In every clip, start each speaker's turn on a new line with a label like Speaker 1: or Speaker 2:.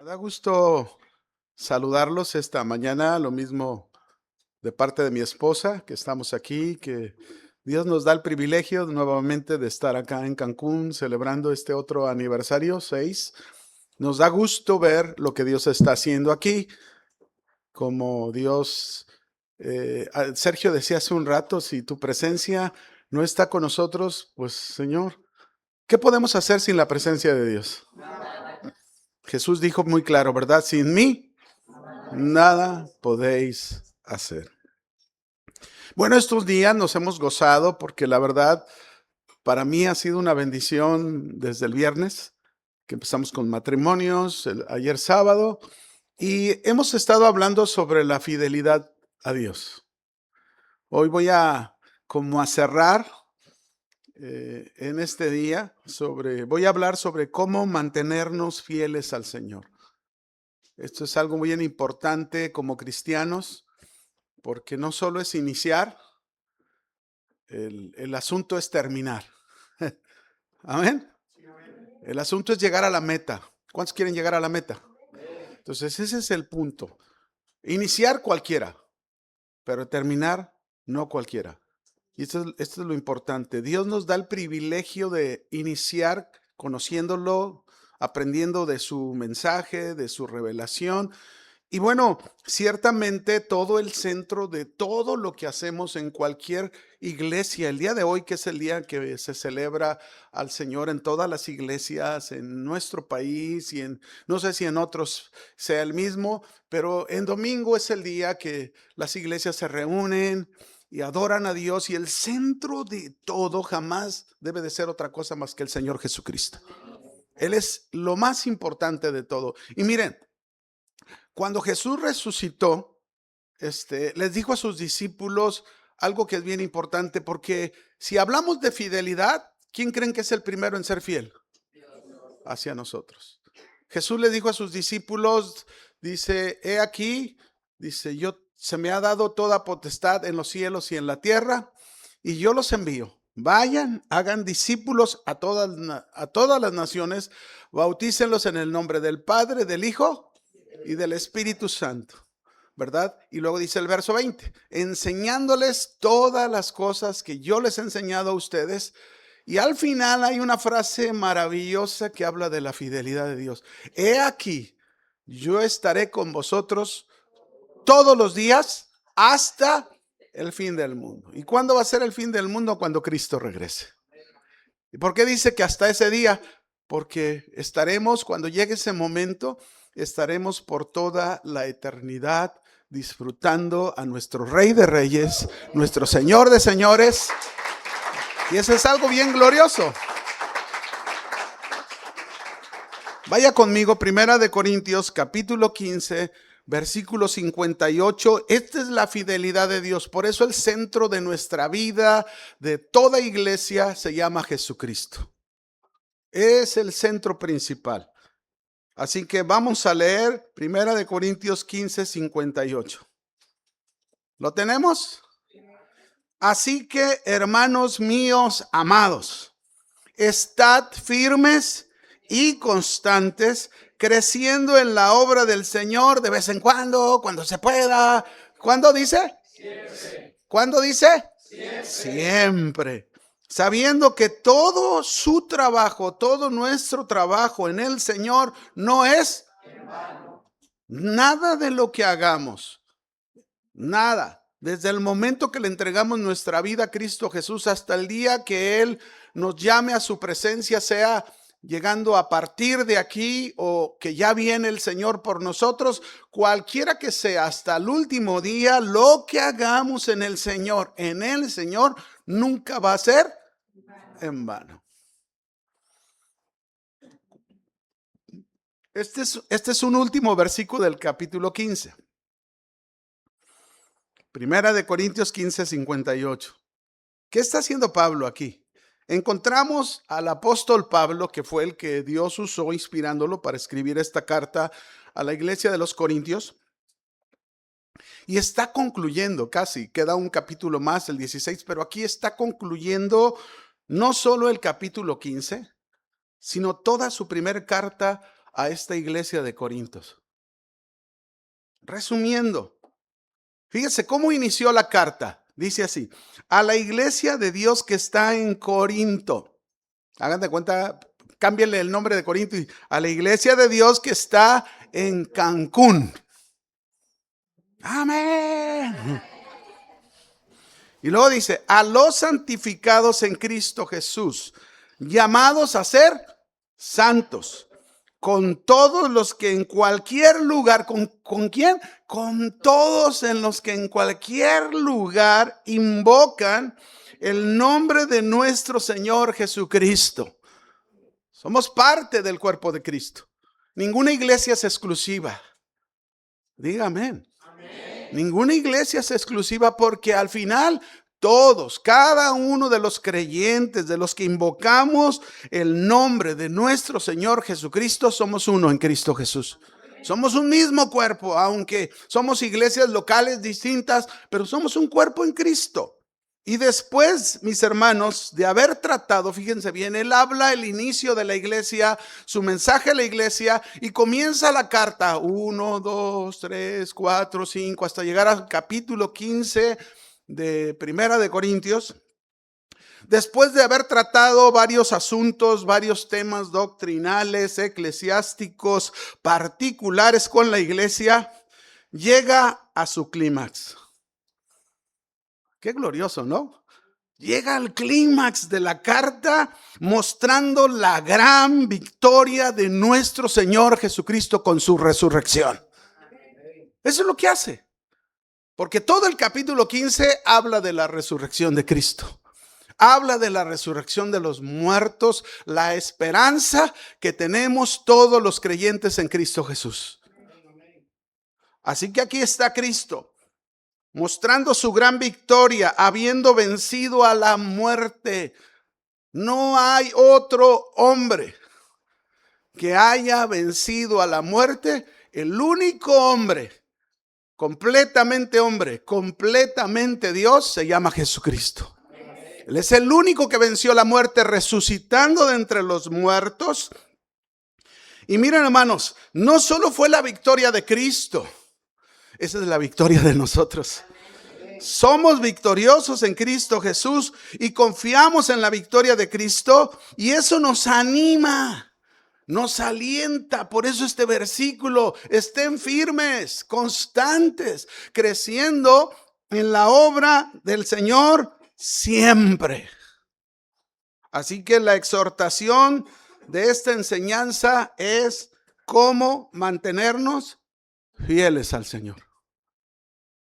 Speaker 1: da gusto saludarlos esta mañana, lo mismo de parte de mi esposa, que estamos aquí, que Dios nos da el privilegio nuevamente de estar acá en Cancún celebrando este otro aniversario, 6. Nos da gusto ver lo que Dios está haciendo aquí, como Dios, Sergio decía hace un rato, si tu presencia no está con nosotros, pues Señor, ¿qué podemos hacer sin la presencia de Dios? Jesús dijo muy claro, ¿verdad? Sin mí, nada podéis hacer. Bueno, estos días nos hemos gozado porque la verdad para mí ha sido una bendición desde el viernes, que empezamos con matrimonios, ayer sábado, y hemos estado hablando sobre la fidelidad a Dios. Hoy voy a como a cerrar en este día voy a hablar sobre cómo mantenernos fieles al Señor. Esto es algo muy importante como cristianos, porque no solo es iniciar, el asunto es terminar. Amén. El asunto es llegar a la meta. ¿Cuántos quieren llegar a la meta? Entonces ese es el punto. Iniciar cualquiera, pero terminar no cualquiera. Y esto es lo importante. Dios nos da el privilegio de iniciar conociéndolo, aprendiendo de su mensaje, de su revelación. Y bueno, ciertamente todo el centro de todo lo que hacemos en cualquier iglesia, el día de hoy, que es el día que se celebra al Señor en todas las iglesias en nuestro país y no sé si en otros sea el mismo, pero en domingo es el día que las iglesias se reúnen y adoran a Dios, y el centro de todo jamás debe de ser otra cosa más que el Señor Jesucristo. Él es lo más importante de todo. Y miren, cuando Jesús resucitó, les dijo a sus discípulos algo que es bien importante, porque si hablamos de fidelidad, ¿quién creen que es el primero en ser fiel? Hacia nosotros. Jesús le dijo a sus discípulos, dice, he aquí, dice, se me ha dado toda potestad en los cielos y en la tierra, y yo los envío. Vayan, hagan discípulos a todas las naciones, bautícenlos en el nombre del Padre, del Hijo y del Espíritu Santo, ¿verdad? Y luego dice el verso 20, enseñándoles todas las cosas que yo les he enseñado a ustedes. Y al final hay una frase maravillosa que habla de la fidelidad de Dios. He aquí, yo estaré con vosotros todos los días hasta el fin del mundo. ¿Y cuándo va a ser el fin del mundo? Cuando Cristo regrese. ¿Y por qué dice que hasta ese día? Porque estaremos, cuando llegue ese momento, estaremos por toda la eternidad disfrutando a nuestro Rey de Reyes, nuestro Señor de Señores. Y eso es algo bien glorioso. Vaya conmigo, 1 Corintios capítulo 15, versículo 58. Esta es la fidelidad de Dios. Por eso el centro de nuestra vida, de toda iglesia, se llama Jesucristo. Es el centro principal. Así que vamos a leer 1 Corintios 15, 58. ¿Lo tenemos? Así que, hermanos míos amados, estad firmes y constantes, creciendo en la obra del Señor de vez en cuando se pueda. ¿Cuándo dice? Siempre. ¿Cuándo dice? Siempre. Siempre. Sabiendo que todo su trabajo, todo nuestro trabajo en el Señor no es en vano. Nada de lo que hagamos, nada. Desde el momento que le entregamos nuestra vida a Cristo Jesús hasta el día que Él nos llame a su presencia, sea llegando a partir de aquí o que ya viene el Señor por nosotros, cualquiera que sea, hasta el último día, lo que hagamos en el Señor, nunca va a ser en vano. Este es un último versículo del capítulo 15. 1 Corintios 15, 58. ¿Qué está haciendo Pablo aquí? Encontramos al apóstol Pablo, que fue el que Dios usó inspirándolo para escribir esta carta a la iglesia de los Corintios. Y está concluyendo casi, queda un capítulo más, el 16, pero aquí está concluyendo no solo el capítulo 15, sino toda su primera carta a esta iglesia de Corintios? Resumiendo, fíjese cómo inició la carta. Dice así: a la iglesia de Dios que está en Corinto. Hagan de cuenta, cámbienle el nombre de Corinto y a la iglesia de Dios que está en Cancún. Amén. Y luego dice: a los santificados en Cristo Jesús, llamados a ser santos, con todos los que en cualquier lugar, ¿con quién? Con todos en los que en cualquier lugar invocan el nombre de nuestro Señor Jesucristo. Somos parte del cuerpo de Cristo. Ninguna iglesia es exclusiva. Diga amén. Ninguna iglesia es exclusiva, porque al final todos, cada uno de los creyentes, de los que invocamos el nombre de nuestro Señor Jesucristo, somos uno en Cristo Jesús. Somos un mismo cuerpo, aunque somos iglesias locales distintas, pero somos un cuerpo en Cristo. Y después, mis hermanos, de haber tratado, fíjense bien, él habla el inicio de la iglesia, su mensaje a la iglesia, y comienza la carta 1, 2, 3, 4, 5, hasta llegar al capítulo 15 de Primera de Corintios. Después de haber tratado varios asuntos, varios temas doctrinales, eclesiásticos, particulares con la iglesia, llega a su clímax. Qué glorioso, ¿no? Llega al clímax de la carta mostrando la gran victoria de nuestro Señor Jesucristo con su resurrección. Eso es lo que hace. Porque todo el capítulo 15 habla de la resurrección de Cristo. Habla de la resurrección de los muertos, la esperanza que tenemos todos los creyentes en Cristo Jesús. Así que aquí está Cristo, mostrando su gran victoria, habiendo vencido a la muerte. No hay otro hombre que haya vencido a la muerte. El único hombre, completamente Dios, se llama Jesucristo. Él es el único que venció la muerte, resucitando de entre los muertos. Y miren, hermanos, no solo fue la victoria de Cristo, esa es la victoria de nosotros. Somos victoriosos en Cristo Jesús y confiamos en la victoria de Cristo, y eso nos anima, nos alienta. Por eso este versículo: estén firmes, constantes, creciendo en la obra del Señor siempre. Así que la exhortación de esta enseñanza es cómo mantenernos fieles al Señor.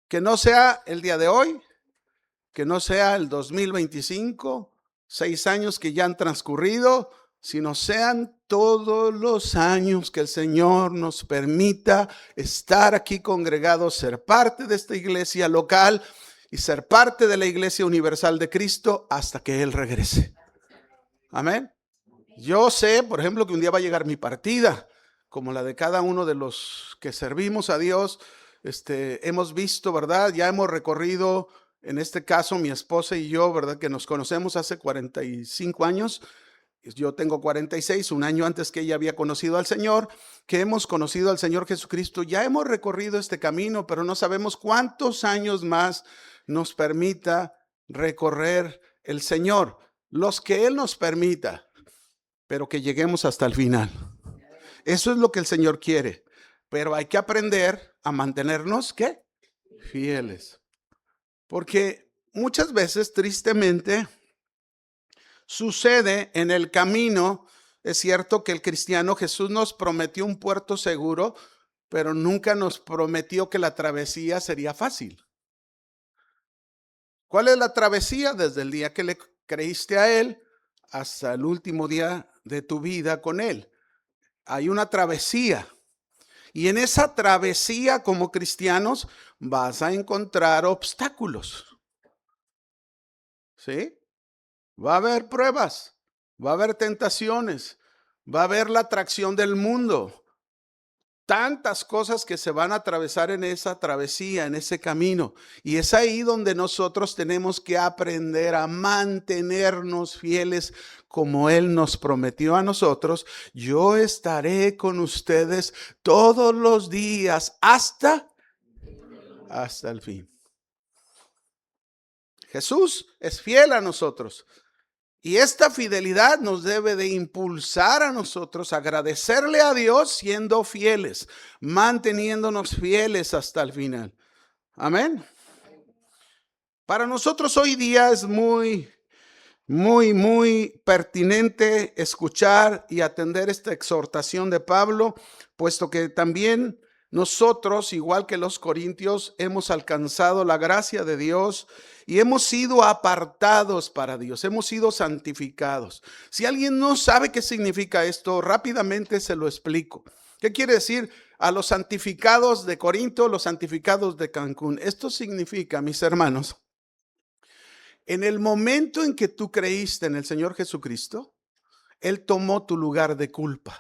Speaker 1: Que no sea el día de hoy, que no sea el 2025, 6 años que ya han transcurrido, sino sean todos los años que el Señor nos permita estar aquí congregados, ser parte de esta iglesia local y ser parte de la iglesia universal de Cristo hasta que Él regrese. Amén. Yo sé, por ejemplo, que un día va a llegar mi partida, como la de cada uno de los que servimos a Dios. Hemos visto, ¿verdad? Ya hemos recorrido, en este caso mi esposa y yo, ¿verdad? Que nos conocemos hace 45 años. Yo tengo 46, un año antes que ella había conocido al Señor, que hemos conocido al Señor Jesucristo. Ya hemos recorrido este camino, pero no sabemos cuántos años más nos permita recorrer el Señor. Los que Él nos permita, pero que lleguemos hasta el final. Eso es lo que el Señor quiere. Pero hay que aprender a mantenernos, ¿qué? Fieles. Porque muchas veces, tristemente, sucede en el camino. Es cierto que el cristiano, Jesús nos prometió un puerto seguro, pero nunca nos prometió que la travesía sería fácil. ¿Cuál es la travesía? Desde el día que le creíste a Él hasta el último día de tu vida con Él. Hay una travesía. Y en esa travesía, como cristianos, vas a encontrar obstáculos. ¿Sí? Va a haber pruebas, va a haber tentaciones, va a haber la atracción del mundo. tantas cosas que se van a atravesar en esa travesía, en ese camino. Y es ahí donde nosotros tenemos que aprender a mantenernos fieles como Él nos prometió a nosotros. Yo estaré con ustedes todos los días hasta el fin. Jesús es fiel a nosotros. Y esta fidelidad nos debe de impulsar a nosotros a agradecerle a Dios siendo fieles, manteniéndonos fieles hasta el final. Amén. Para nosotros hoy día es muy pertinente escuchar y atender esta exhortación de Pablo, puesto que también nosotros, igual que los corintios, hemos alcanzado la gracia de Dios y hemos sido apartados para Dios, hemos sido santificados. Si alguien no sabe qué significa esto, rápidamente se lo explico. ¿Qué quiere decir? A los santificados de Corinto, los santificados de Cancún. Esto significa, mis hermanos, en el momento en que tú creíste en el Señor Jesucristo, Él tomó tu lugar de culpa,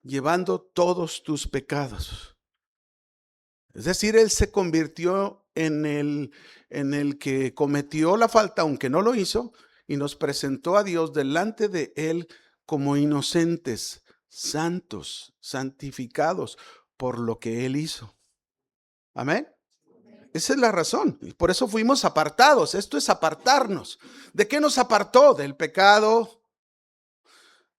Speaker 1: llevando todos tus pecados. Es decir, Él se convirtió en el que cometió la falta, aunque no lo hizo, y nos presentó a Dios delante de Él como inocentes, santos, santificados por lo que Él hizo. Amén. Esa es la razón. Y por eso fuimos apartados. Esto es apartarnos. ¿De qué nos apartó? Del pecado,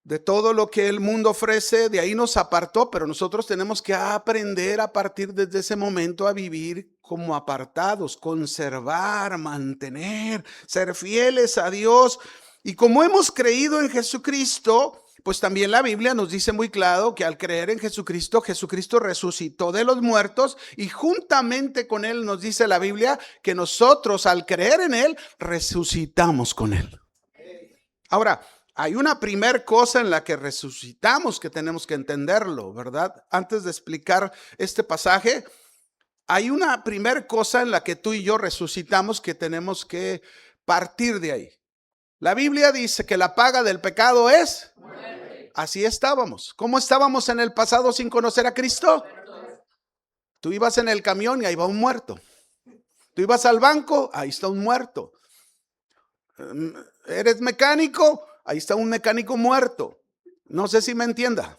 Speaker 1: de todo lo que el mundo ofrece. De ahí nos apartó, pero nosotros tenemos que aprender a partir desde ese momento a vivir como apartados, conservar, mantener, ser fieles a Dios. Y como hemos creído en Jesucristo, pues también la Biblia nos dice muy claro que al creer en Jesucristo, Jesucristo resucitó de los muertos y juntamente con Él nos dice la Biblia que nosotros al creer en Él resucitamos con Él. Ahora, hay una primer cosa en la que resucitamos que tenemos que entenderlo, ¿verdad? Antes de explicar este pasaje, hay una primer cosa en la que tú y yo resucitamos que tenemos que partir de ahí. La Biblia dice que la paga del pecado es muerte. Así estábamos. ¿Cómo estábamos en el pasado sin conocer a Cristo? Tú ibas en el camión y ahí va un muerto. Tú ibas al banco, ahí está un muerto. ¿Eres mecánico? Ahí está un mecánico muerto. No sé si me entienda.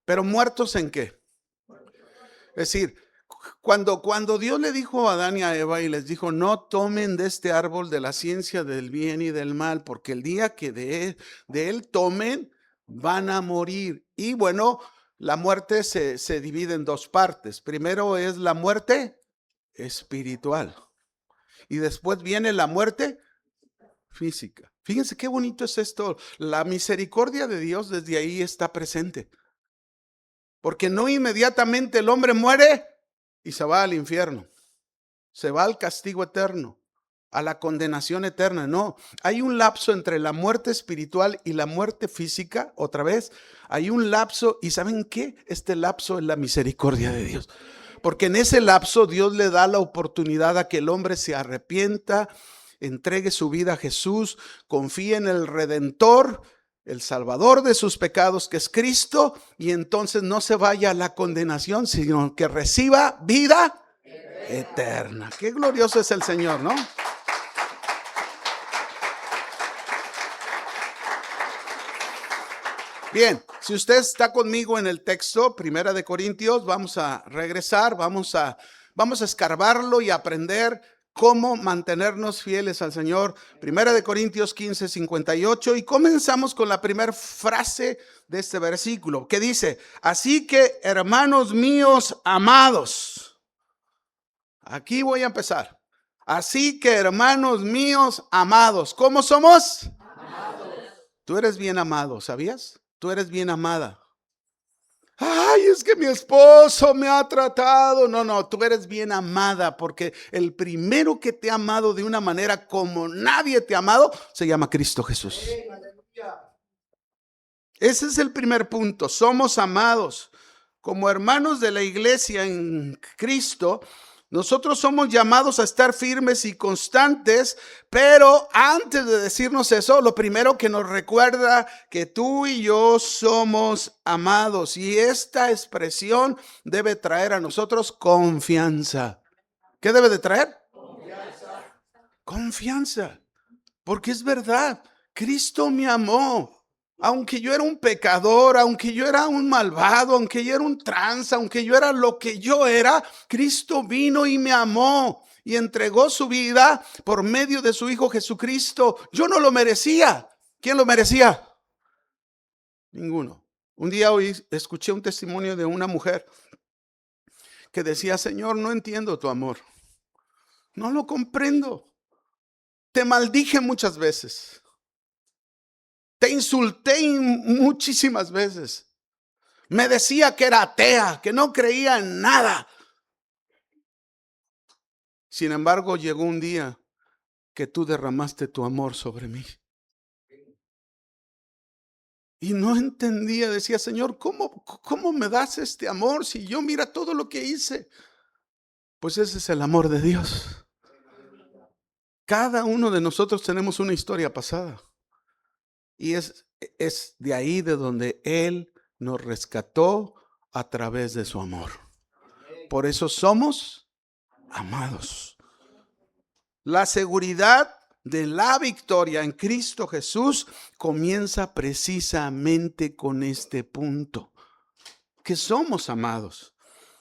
Speaker 1: Pero ¿muertos en qué? Es decir, cuando Dios le dijo a Adán y a Eva y les dijo, no tomen de este árbol de la ciencia del bien y del mal, porque el día que de él tomen, van a morir. Y bueno, la muerte se divide en dos partes. Primero es la muerte espiritual y después viene la muerte física. Fíjense qué bonito es esto. La misericordia de Dios desde ahí está presente. Porque no inmediatamente el hombre muere y se va al infierno, se va al castigo eterno, a la condenación eterna. No, hay un lapso entre la muerte espiritual y la muerte física. Otra vez, hay un lapso. ¿Y saben qué? Este lapso es la misericordia de Dios. Porque en ese lapso Dios le da la oportunidad a que el hombre se arrepienta, entregue su vida a Jesús, confíe en el Redentor, el Salvador de sus pecados, que es Cristo, y entonces no se vaya a la condenación, sino que reciba vida eterna. Qué glorioso es el Señor, ¿no? Bien, si usted está conmigo en el texto, 1 Corintios, vamos a regresar, vamos a escarbarlo y aprender cómo mantenernos fieles al Señor. 1 Corintios 15, 58. Y comenzamos con la primera frase de este versículo, que dice, así que, hermanos míos amados. Aquí voy a empezar. Así que, hermanos míos amados. ¿Cómo somos? Amados. Tú eres bien amado, ¿sabías? Tú eres bien amada. Ay, es que mi esposo me ha tratado. No, tú eres bien amada, porque el primero que te ha amado de una manera como nadie te ha amado se llama Cristo Jesús. Ese es el primer punto. Somos amados como hermanos de la iglesia en Cristo. Nosotros somos llamados a estar firmes y constantes, pero antes de decirnos eso, lo primero que nos recuerda que tú y yo somos amados, y esta expresión debe traer a nosotros confianza. ¿Qué debe de traer? Confianza, porque es verdad, Cristo me amó. Aunque yo era un pecador, aunque yo era un malvado, aunque yo era un tranza, aunque yo era lo que yo era, Cristo vino y me amó y entregó su vida por medio de su Hijo Jesucristo. Yo no lo merecía. ¿Quién lo merecía? Ninguno. Un día escuché un testimonio de una mujer que decía: Señor, no entiendo tu amor. No lo comprendo. Te maldije muchas veces. Te insulté muchísimas veces. Me decía que era atea, que no creía en nada. Sin embargo, llegó un día que tú derramaste tu amor sobre mí. Y no entendía, decía: Señor, ¿cómo me das este amor si yo mira todo lo que hice? Pues ese es el amor de Dios. Cada uno de nosotros tenemos una historia pasada. Y es de ahí de donde Él nos rescató a través de su amor. Por eso somos amados. La seguridad de la victoria en Cristo Jesús comienza precisamente con este punto, que somos amados.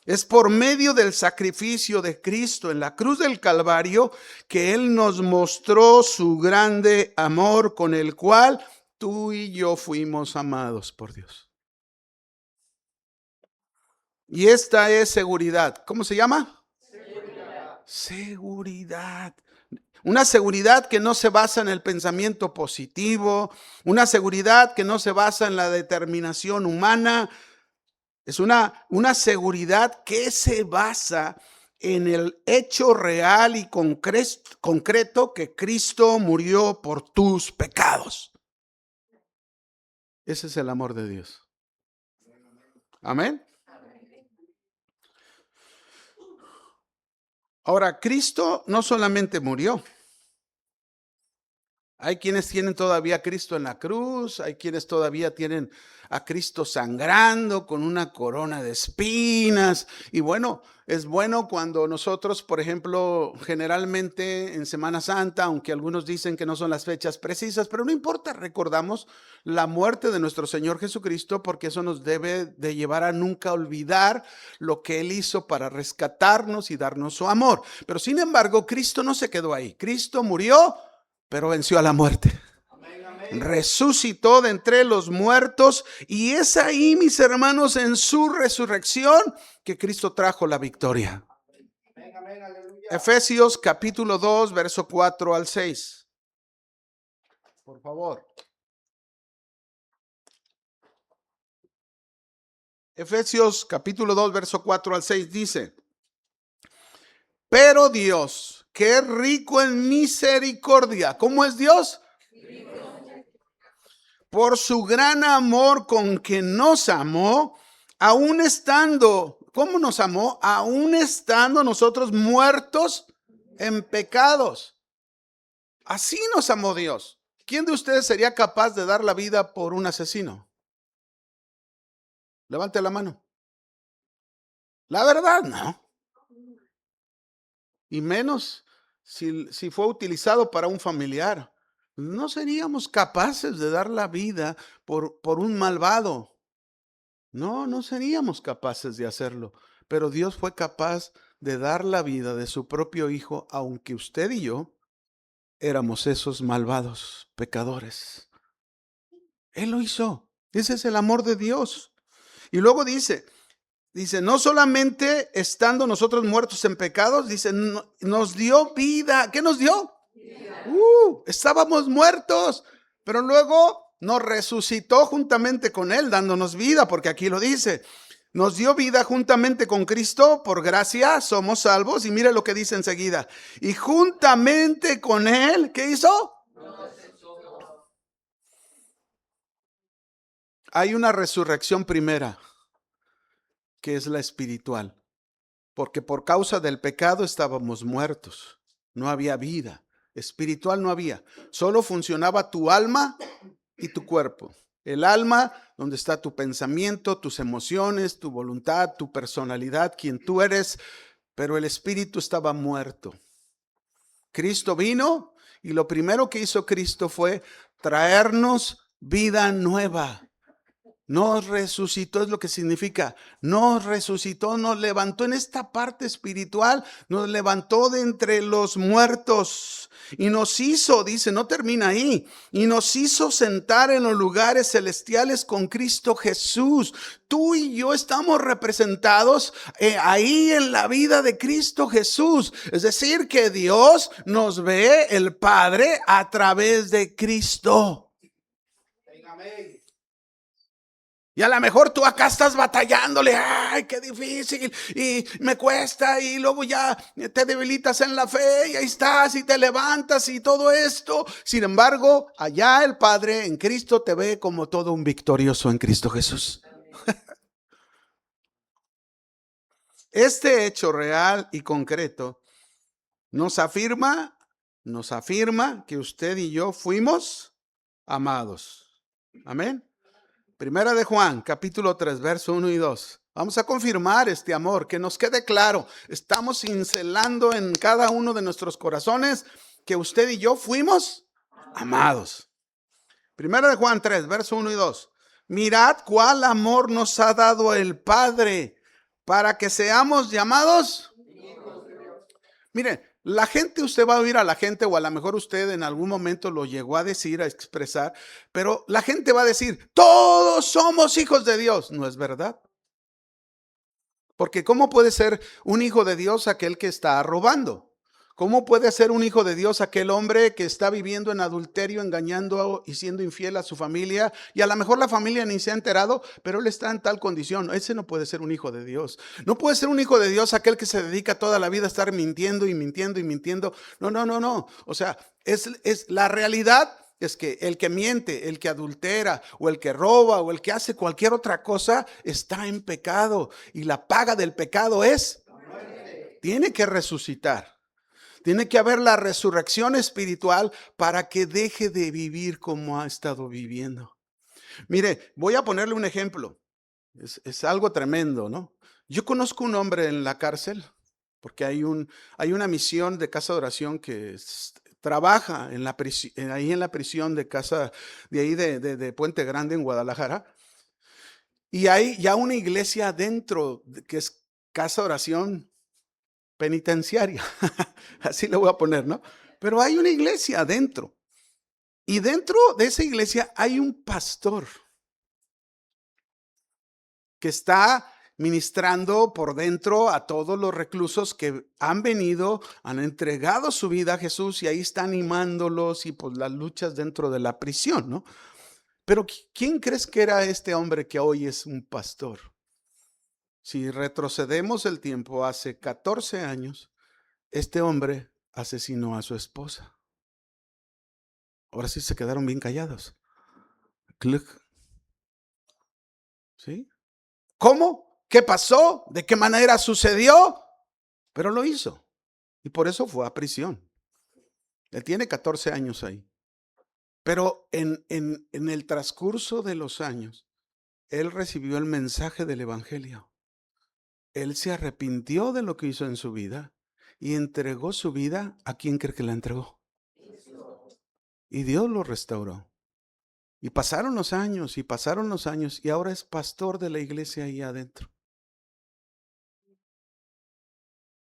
Speaker 1: Es por medio del sacrificio de Cristo en la cruz del Calvario que Él nos mostró su grande amor, con el cual tú y yo fuimos amados por Dios. Y esta es seguridad. ¿Cómo se llama? Seguridad. Seguridad. Una seguridad que no se basa en el pensamiento positivo, una seguridad que no se basa en la determinación humana. Es una seguridad que se basa en el hecho real y concreto que Cristo murió por tus pecados. Ese es el amor de Dios. Amén. Ahora, Cristo no solamente murió. Hay quienes tienen todavía a Cristo en la cruz, hay quienes todavía tienen a Cristo sangrando con una corona de espinas. Y bueno, es bueno cuando nosotros, por ejemplo, generalmente en Semana Santa, aunque algunos dicen que no son las fechas precisas, pero no importa, recordamos la muerte de nuestro Señor Jesucristo, porque eso nos debe de llevar a nunca olvidar lo que Él hizo para rescatarnos y darnos su amor. Pero sin embargo, Cristo no se quedó ahí. Cristo murió, pero venció a la muerte. Resucitó de entre los muertos, y es ahí, mis hermanos, en su resurrección que Cristo trajo la victoria. Efesios capítulo 2, verso 4 al 6. Por favor. Efesios capítulo 2, verso 4 al 6 dice: pero Dios, que es rico en misericordia. ¿Cómo es Dios? Por su gran amor con que nos amó, aún estando, ¿cómo nos amó? Aún estando nosotros muertos en pecados. Así nos amó Dios. ¿Quién de ustedes sería capaz de dar la vida por un asesino? Levante la mano. La verdad, no. Y menos si fue utilizado para un familiar. No seríamos capaces de dar la vida por un malvado. No seríamos capaces de hacerlo. Pero Dios fue capaz de dar la vida de su propio Hijo, aunque usted y yo éramos esos malvados pecadores. Él lo hizo. Ese es el amor de Dios. Y luego dice, no solamente estando nosotros muertos en pecados, dice, nos dio vida. ¿Qué nos dio? Estábamos muertos, pero luego nos resucitó juntamente con Él, dándonos vida, porque aquí lo dice. Nos dio vida juntamente con Cristo, por gracia somos salvos. Y mire lo que dice enseguida. Y juntamente con Él, ¿qué hizo? Hay una resurrección primera, que es la espiritual. porque por causa del pecado estábamos muertos. No había vida. Espiritual no había. Solo funcionaba tu alma y tu cuerpo. El alma, donde está tu pensamiento, tus emociones, tu voluntad, tu personalidad, quien tú eres, pero el espíritu estaba muerto. Cristo vino y lo primero que hizo Cristo fue traernos vida nueva. Nos resucitó, es lo que significa. Nos resucitó, nos levantó en esta parte espiritual, nos levantó de entre los muertos y nos hizo, dice, no termina ahí, y nos hizo sentar en los lugares celestiales con Cristo Jesús. Tú y yo estamos representados ahí en la vida de Cristo Jesús. Es decir, que Dios nos ve, el Padre, a través de Cristo. Amén. Y a lo mejor tú acá estás batallándole, ay, qué difícil, y me cuesta, y luego ya te debilitas en la fe, y ahí estás, y te levantas, y todo esto. Sin embargo, allá el Padre en Cristo te ve como todo un victorioso en Cristo Jesús. Este hecho real y concreto nos afirma que usted y yo fuimos amados. Amén. Primera de Juan, capítulo 3, verso 1 y 2. Vamos a confirmar este amor, que nos quede claro. Estamos cincelando en cada uno de nuestros corazones que usted y yo fuimos amados. Primera de Juan 3, verso 1 y 2. Mirad cuál amor nos ha dado el Padre para que seamos llamados. Mire, la gente, usted va a oír a la gente, o a lo mejor usted en algún momento lo llegó a decir, a expresar, pero la gente va a decir, todos somos hijos de Dios. No es verdad. Porque ¿cómo puede ser un hijo de Dios aquel que está robando? ¿Cómo puede ser un hijo de Dios aquel hombre que está viviendo en adulterio, engañando y siendo infiel a su familia? Y a lo mejor la familia ni se ha enterado, pero él está en tal condición. Ese no puede ser un hijo de Dios. No puede ser un hijo de Dios aquel que se dedica toda la vida a estar mintiendo y mintiendo y mintiendo. No. O sea, es la realidad. Es que el que miente, el que adultera, o el que roba, o el que hace cualquier otra cosa, está en pecado. Y la paga del pecado es, tiene que resucitar. Tiene que haber la resurrección espiritual para que deje de vivir como ha estado viviendo. Mire, voy a ponerle un ejemplo. Es algo tremendo, ¿no? Yo conozco un hombre en la cárcel, porque hay una misión de casa de oración que trabaja en ahí en la prisión de casa, de ahí de Puente Grande en Guadalajara. Y hay ya una iglesia adentro que es casa de oración penitenciaria, así le voy a poner, ¿no? Pero hay una iglesia adentro. Y dentro de esa iglesia hay un pastor que está ministrando por dentro a todos los reclusos que han venido, han entregado su vida a Jesús y ahí está animándolos y pues las luchas dentro de la prisión, ¿no? Pero ¿quién crees que era este hombre que hoy es un pastor? Si retrocedemos el tiempo, hace 14 años, este hombre asesinó a su esposa. Ahora sí se quedaron bien callados. ¿Sí? ¿Cómo? ¿Qué pasó? ¿De qué manera sucedió? Pero lo hizo. Y por eso fue a prisión. Él tiene 14 años ahí. Pero en el transcurso de los años, él recibió el mensaje del evangelio. Él se arrepintió de lo que hizo en su vida y entregó su vida. ¿A quién cree que la entregó? Y Dios lo restauró. Y pasaron los años y ahora es pastor de la iglesia ahí adentro.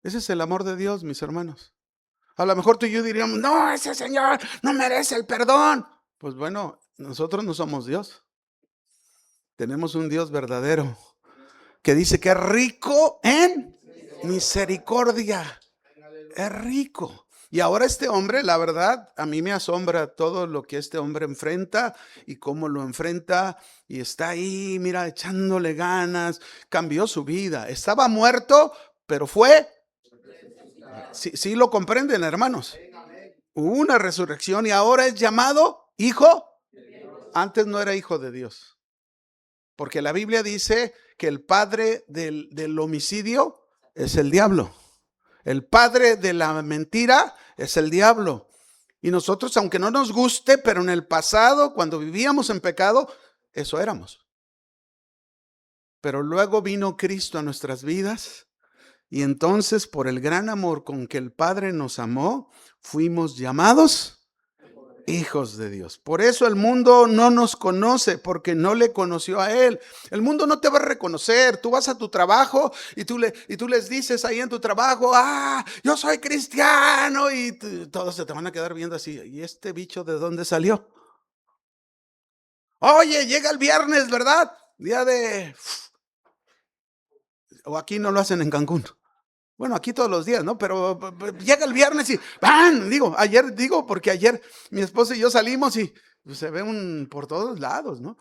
Speaker 1: Ese es el amor de Dios, mis hermanos. A lo mejor tú y yo diríamos, no, ese señor no merece el perdón. Pues bueno, nosotros no somos Dios. Tenemos un Dios verdadero que dice que es rico en misericordia. Es rico. Y ahora este hombre, la verdad, a mí me asombra todo lo que este hombre enfrenta y cómo lo enfrenta. Y está ahí, mira, echándole ganas. Cambió su vida. Estaba muerto, pero fue. Sí lo comprenden, hermanos. Hubo una resurrección y ahora es llamado hijo. Antes no era hijo de Dios. Porque la Biblia dice que el padre del homicidio es el diablo. El padre de la mentira es el diablo. Y nosotros, aunque no nos guste, pero en el pasado, cuando vivíamos en pecado, eso éramos. Pero luego vino Cristo a nuestras vidas y entonces por el gran amor con que el Padre nos amó, fuimos llamados hijos de Dios. Por eso el mundo no nos conoce, porque no le conoció a Él. El mundo no te va a reconocer. Tú vas a tu trabajo y tú les dices ahí en tu trabajo, yo soy cristiano, y todos se te van a quedar viendo así. ¿Y este bicho de dónde salió? Oye, llega el viernes, ¿verdad? Día de... O aquí no lo hacen en Cancún. Bueno, aquí todos los días, ¿no? Pero llega el viernes y ¡bam! Porque ayer mi esposa y yo salimos y se ve por todos lados, ¿no?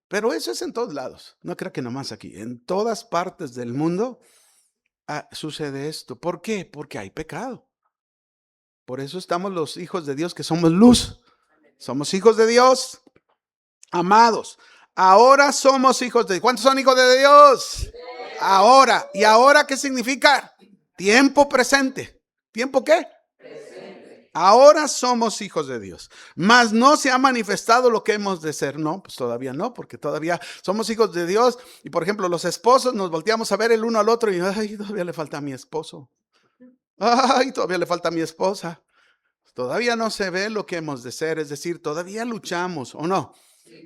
Speaker 1: Pero eso es en todos lados. No creo que nomás aquí. En todas partes del mundo sucede esto. ¿Por qué? Porque hay pecado. Por eso estamos los hijos de Dios, que somos luz. Somos hijos de Dios, amados. Ahora somos hijos de Dios. ¿Cuántos son hijos de Dios? Ahora. ¿Y ahora qué significa? Tiempo presente. ¿Tiempo qué? Presente. Ahora somos hijos de Dios. Mas no se ha manifestado lo que hemos de ser. No, pues todavía no, porque todavía somos hijos de Dios. Y por ejemplo, los esposos nos volteamos a ver el uno al otro y todavía le falta a mi esposo. Todavía le falta a mi esposa. Todavía no se ve lo que hemos de ser. Es decir, todavía luchamos, ¿o no?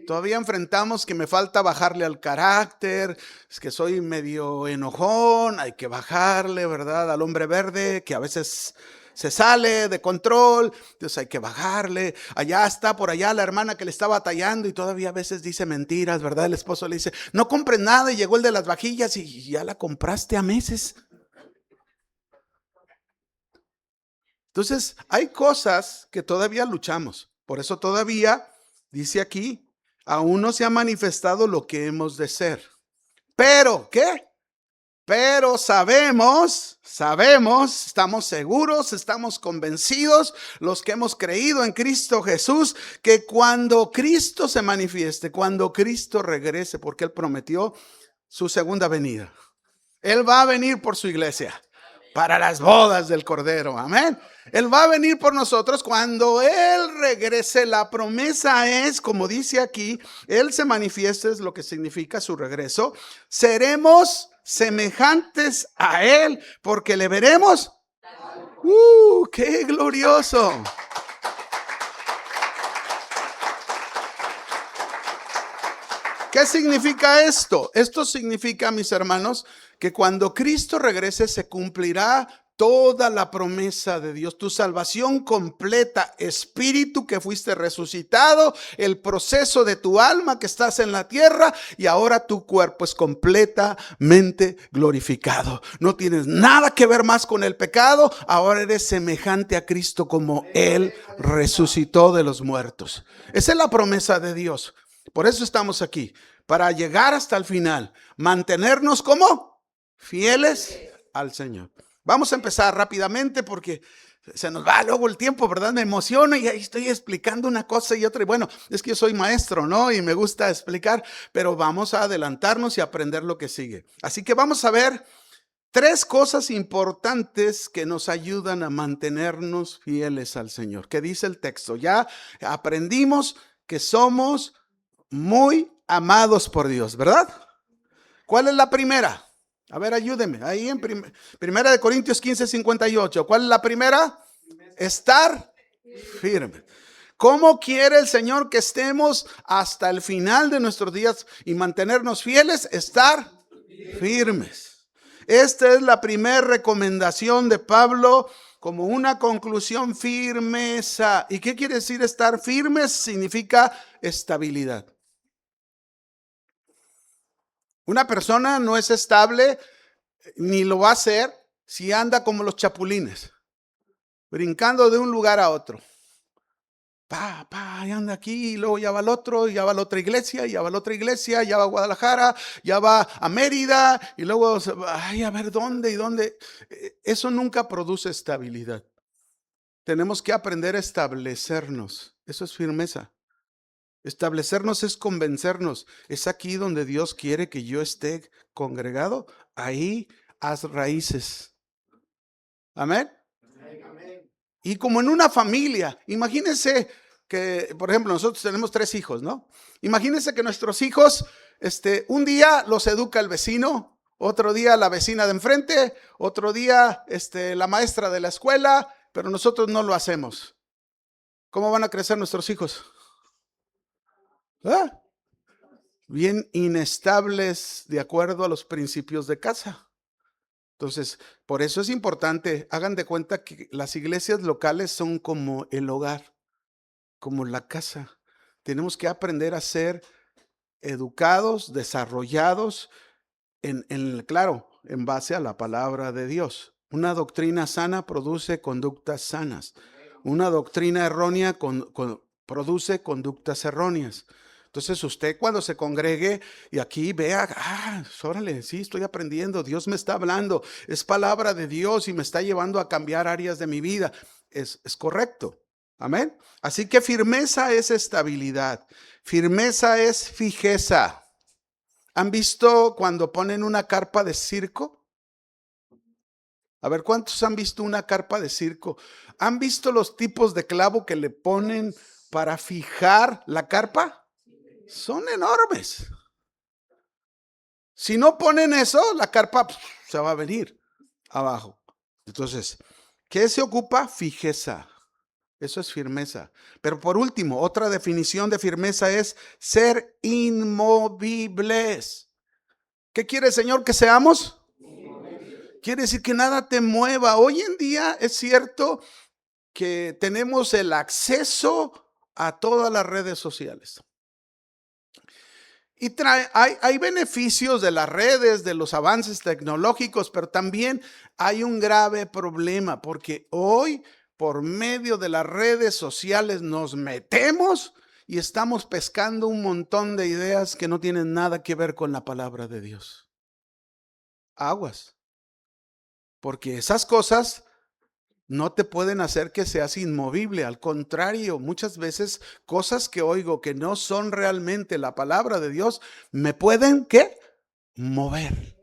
Speaker 1: Todavía enfrentamos que me falta bajarle al carácter, es que soy medio enojón, hay que bajarle, ¿verdad? Al hombre verde, que a veces se sale de control, entonces hay que bajarle. Allá está por allá la hermana que le está batallando y todavía a veces dice mentiras, ¿verdad? El esposo le dice, no compres nada, y llegó el de las vajillas y ya la compraste a meses. Entonces, hay cosas que todavía luchamos, por eso todavía, dice aquí, aún no se ha manifestado lo que hemos de ser. Pero, ¿qué? Pero sabemos, estamos seguros, estamos convencidos, los que hemos creído en Cristo Jesús, que cuando Cristo se manifieste, cuando Cristo regrese, porque Él prometió su segunda venida, Él va a venir por su iglesia para las bodas del Cordero, amén. Él va a venir por nosotros cuando Él regrese. La promesa es, como dice aquí, Él se manifieste, es lo que significa su regreso. Seremos semejantes a Él porque le veremos. ¡Qué glorioso! ¿Qué significa esto? Esto significa, mis hermanos, que cuando Cristo regrese se cumplirá toda la promesa de Dios, tu salvación completa, espíritu que fuiste resucitado, el proceso de tu alma que estás en la tierra y ahora tu cuerpo es completamente glorificado. No tienes nada que ver más con el pecado, ahora eres semejante a Cristo como Él resucitó de los muertos. Esa es la promesa de Dios. Por eso estamos aquí, para llegar hasta el final, mantenernos como fieles al Señor. Vamos a empezar rápidamente porque se nos va luego el tiempo, ¿verdad? Me emociona y ahí estoy explicando una cosa y otra. Y bueno, es que yo soy maestro, ¿no? Y me gusta explicar, pero vamos a adelantarnos y aprender lo que sigue. Así que vamos a ver 3 cosas importantes que nos ayudan a mantenernos fieles al Señor. ¿Qué dice el texto? Ya aprendimos que somos muy amados por Dios, ¿verdad? ¿Cuál es la primera? A ver, ayúdeme. Ahí en Primera de Corintios 15:58. ¿Cuál es la primera? Estar firme. ¿Cómo quiere el Señor que estemos hasta el final de nuestros días y mantenernos fieles? Estar firmes. Esta es la primera recomendación de Pablo como una conclusión: firmeza. ¿Y qué quiere decir estar firmes? Significa estabilidad. Una persona no es estable, ni lo va a ser, si anda como los chapulines, brincando de un lugar a otro. Y anda aquí, y luego ya va al otro, ya va a la otra iglesia, ya va a la otra iglesia, ya va a Guadalajara, ya va a Mérida, y luego, a ver dónde y dónde. Eso nunca produce estabilidad. Tenemos que aprender a establecernos. Eso es firmeza. Establecernos es convencernos. Es aquí donde Dios quiere que yo esté congregado. Ahí haz raíces. Amén. Y como en una familia, imagínense que, por ejemplo, nosotros tenemos 3 hijos, ¿no? Imagínense que nuestros hijos, un día los educa el vecino, otro día la vecina de enfrente, otro día, la maestra de la escuela, pero nosotros no lo hacemos. ¿Cómo van a crecer nuestros hijos? ¿Ah? Bien inestables de acuerdo a los principios de casa. Entonces, por eso es importante, hagan de cuenta que las iglesias locales son como el hogar, como la casa. Tenemos que aprender a ser educados, desarrollados, claro, en base a la palabra de Dios. Una doctrina sana produce conductas sanas. Una doctrina errónea produce conductas erróneas. Entonces usted cuando se congregue y aquí vea, órale, sí, estoy aprendiendo, Dios me está hablando, es palabra de Dios y me está llevando a cambiar áreas de mi vida. Es correcto. Amén. Así que firmeza es estabilidad. Firmeza es fijeza. ¿Han visto cuando ponen una carpa de circo? A ver, ¿cuántos han visto una carpa de circo? ¿Han visto los tipos de clavo que le ponen para fijar la carpa? Son enormes. Si no ponen eso, la carpa se va a venir abajo. Entonces, ¿qué se ocupa? Fijeza. Eso es firmeza. Pero por último, otra definición de firmeza es ser inmovibles. ¿Qué quiere el Señor que seamos? Quiere decir que nada te mueva. Hoy en día es cierto que tenemos el acceso a todas las redes sociales. Y hay beneficios de las redes, de los avances tecnológicos, pero también hay un grave problema, porque hoy, por medio de las redes sociales, nos metemos y estamos pescando un montón de ideas que no tienen nada que ver con la palabra de Dios. Aguas. Porque esas cosas no te pueden hacer que seas inmovible. Al contrario, muchas veces cosas que oigo que no son realmente la palabra de Dios, me pueden, ¿qué? Mover.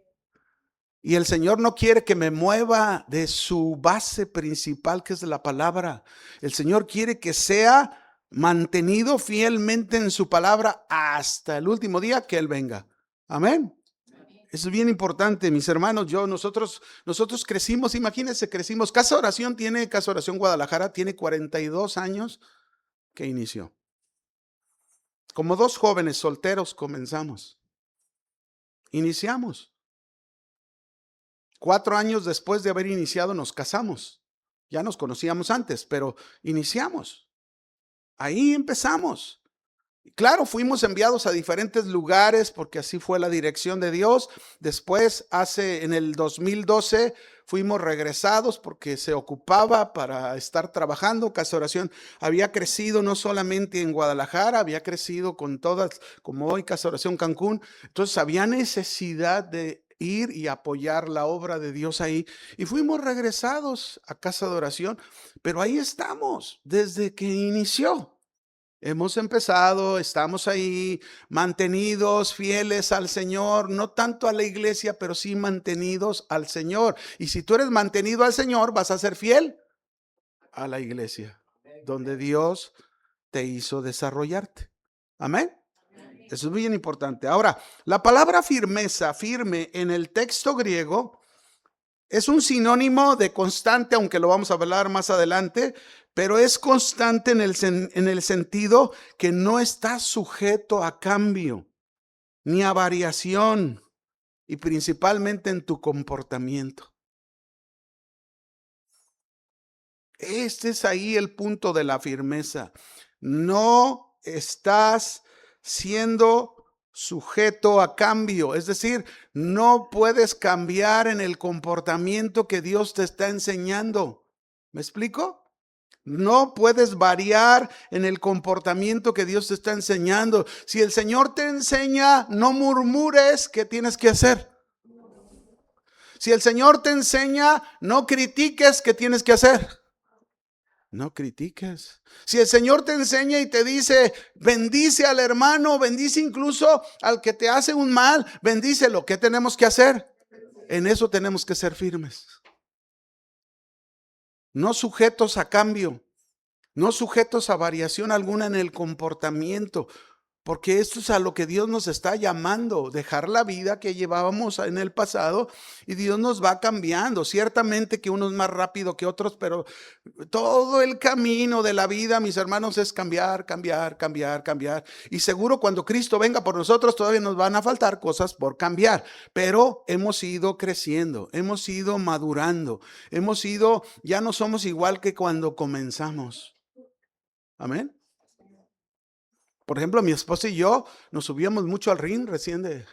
Speaker 1: Y el Señor no quiere que me mueva de su base principal, que es la palabra. El Señor quiere que sea mantenido fielmente en su palabra hasta el último día que Él venga. Amén. Eso es bien importante, mis hermanos. Nosotros crecimos, imagínense, crecimos. Casa Oración Guadalajara tiene 42 años que inició. Como 2 jóvenes solteros comenzamos. Iniciamos. 4 años después de haber iniciado nos casamos. Ya nos conocíamos antes, pero iniciamos. Ahí empezamos. Claro, fuimos enviados a diferentes lugares porque así fue la dirección de Dios. Después, en el 2012, fuimos regresados porque se ocupaba para estar trabajando. Casa Oración había crecido no solamente en Guadalajara, había crecido con todas, como hoy Casa Oración Cancún. Entonces, había necesidad de ir y apoyar la obra de Dios ahí. Y fuimos regresados a Casa de Oración, pero ahí estamos desde que inició. Hemos empezado, estamos ahí mantenidos, fieles al Señor, no tanto a la iglesia, pero sí mantenidos al Señor. Y si tú eres mantenido al Señor, vas a ser fiel a la iglesia, donde Dios te hizo desarrollarte. Amén. Eso es bien importante. Ahora, la palabra firmeza, firme, en el texto griego, es un sinónimo de constante, aunque lo vamos a hablar más adelante, pero es constante en el sentido que no está sujeto a cambio, ni a variación, y principalmente en tu comportamiento. Este es ahí el punto de la firmeza. No estás siendo sujeto a cambio, es decir, no puedes cambiar en el comportamiento que Dios te está enseñando. ¿Me explico? No puedes variar en el comportamiento que Dios te está enseñando. Si el Señor te enseña, no murmures, ¿qué tienes que hacer? Si el Señor te enseña, no critiques, ¿qué tienes que hacer? No critiques. Si el Señor te enseña y te dice, bendice al hermano, bendice incluso al que te hace un mal, bendícelo. ¿Qué tenemos que hacer? En eso tenemos que ser firmes. No sujetos a cambio, no sujetos a variación alguna en el comportamiento. Porque esto es a lo que Dios nos está llamando, dejar la vida que llevábamos en el pasado y Dios nos va cambiando. Ciertamente que unos más rápido que otros, pero todo el camino de la vida, mis hermanos, es cambiar, cambiar, cambiar, cambiar. Y seguro cuando Cristo venga por nosotros todavía nos van a faltar cosas por cambiar, pero hemos ido creciendo, hemos ido madurando, ya no somos igual que cuando comenzamos. Amén. Por ejemplo, mi esposa y yo nos subíamos mucho al ring recién de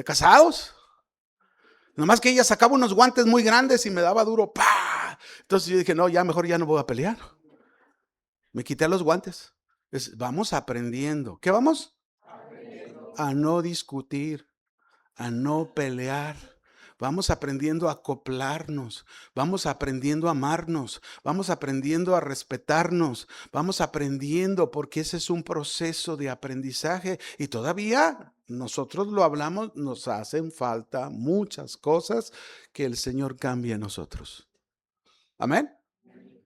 Speaker 1: casados. Nomás que ella sacaba unos guantes muy grandes y me daba duro. ¡Pah! Entonces yo dije, no, ya mejor ya no voy a pelear. Me quité los guantes. Vamos aprendiendo. ¿Qué vamos? A no discutir, a no pelear. Vamos aprendiendo a acoplarnos, vamos aprendiendo a amarnos, vamos aprendiendo a respetarnos, vamos aprendiendo porque ese es un proceso de aprendizaje y todavía nosotros lo hablamos, nos hacen falta muchas cosas que el Señor cambie en nosotros. Amén.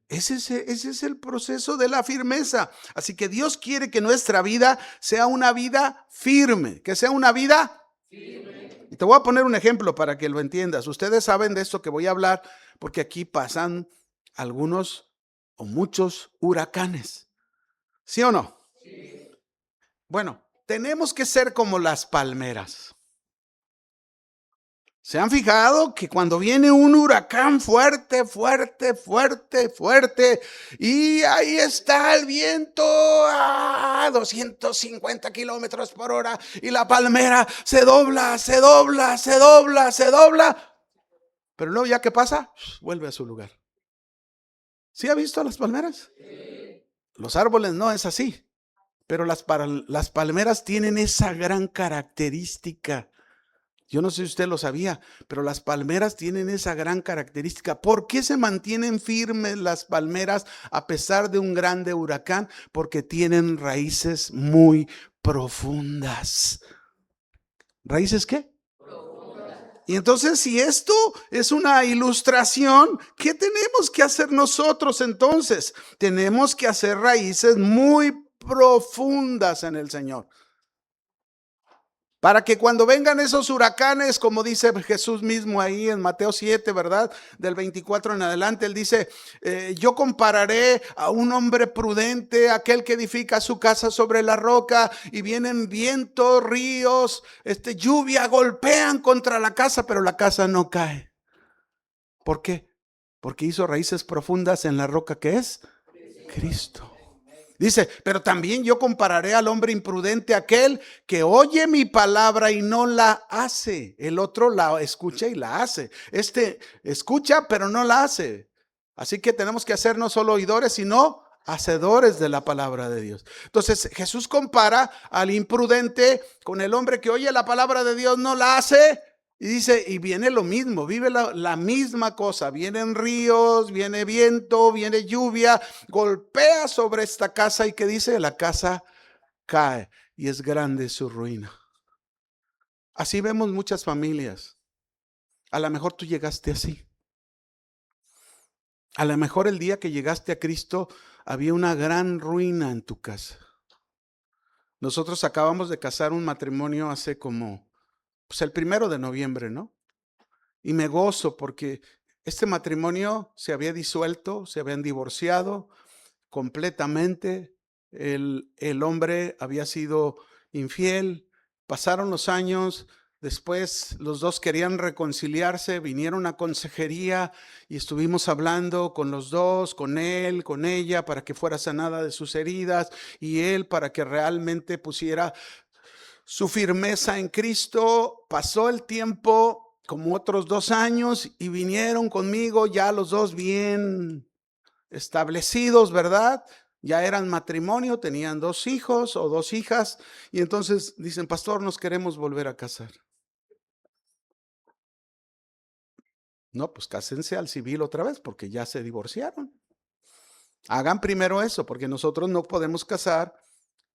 Speaker 1: Ese es el proceso de la firmeza. Así que Dios quiere que nuestra vida sea una vida firme, que sea una vida firme. Y te voy a poner un ejemplo para que lo entiendas. Ustedes saben de esto que voy a hablar porque aquí pasan algunos o muchos huracanes. ¿Sí o no? Sí. Bueno, tenemos que ser como las palmeras. ¿Se han fijado que cuando viene un huracán fuerte, fuerte, fuerte, fuerte, y ahí está el viento a 250 kilómetros por hora y la palmera se dobla, se dobla, se dobla, se dobla, pero luego ya qué pasa? Vuelve a su lugar. ¿Sí ha visto las palmeras? Sí. Los árboles no es así, pero las palmeras tienen esa gran característica. Yo no sé si usted lo sabía, pero las palmeras tienen esa gran característica. ¿Por qué se mantienen firmes las palmeras a pesar de un grande huracán? Porque tienen raíces muy profundas. ¿Raíces qué? Profundas. Y entonces, si esto es una ilustración, ¿qué tenemos que hacer nosotros entonces? Tenemos que hacer raíces muy profundas en el Señor. Para que cuando vengan esos huracanes, como dice Jesús mismo ahí en Mateo 7, ¿verdad? Del 24 en adelante, él dice, yo compararé a un hombre prudente, aquel que edifica su casa sobre la roca y vienen vientos, ríos, lluvia, golpean contra la casa, pero la casa no cae. ¿Por qué? Porque hizo raíces profundas en la roca que es Cristo. Dice, pero también yo compararé al hombre imprudente, aquel que oye mi palabra y no la hace. El otro la escucha y la hace. Escucha, pero no la hace. Así que tenemos que ser no solo oidores, sino hacedores de la palabra de Dios. Entonces Jesús compara al imprudente con el hombre que oye la palabra de Dios, no la hace. Y dice, y viene lo mismo, vive la misma cosa. Vienen ríos, viene viento, viene lluvia, golpea sobre esta casa y ¿qué dice? La casa cae y es grande su ruina. Así vemos muchas familias. A lo mejor tú llegaste así. A lo mejor el día que llegaste a Cristo había una gran ruina en tu casa. Nosotros acabamos de casar un matrimonio hace como el 1 de noviembre, ¿no? Y me gozo porque este matrimonio se había disuelto, se habían divorciado completamente. El hombre había sido infiel. Pasaron los años. Después los dos querían reconciliarse, vinieron a consejería y estuvimos hablando con los dos, con él, con ella, para que fuera sanada de sus heridas y él para que realmente pusiera su firmeza en Cristo. Pasó el tiempo, como otros 2 años, y vinieron conmigo ya los dos bien establecidos, ¿verdad? Ya eran matrimonio, tenían 2 hijos o 2 hijas, y entonces dicen, pastor, nos queremos volver a casar. No, pues cásense al civil otra vez, porque ya se divorciaron. Hagan primero eso, porque nosotros no podemos casar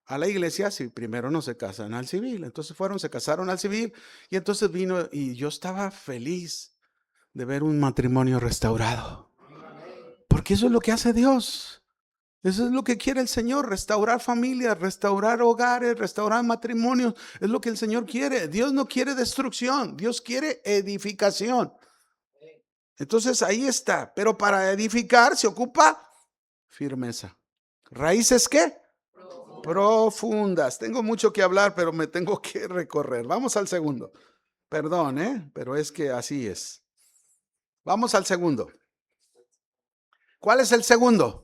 Speaker 1: a la iglesia si primero no se casan al civil. Entonces se casaron al civil y entonces vino y yo estaba feliz de ver un matrimonio restaurado. Porque eso es lo que hace Dios. Eso es lo que quiere el Señor, restaurar familias, restaurar hogares, restaurar matrimonios. Es lo que el Señor quiere. Dios no quiere destrucción, Dios quiere edificación. Entonces ahí está. Pero para edificar se ocupa firmeza. ¿Raíces qué? Profundas. Tengo mucho que hablar, pero me tengo que recorrer. Vamos al segundo. Perdón, pero es que así es. Vamos al segundo. ¿Cuál es el segundo?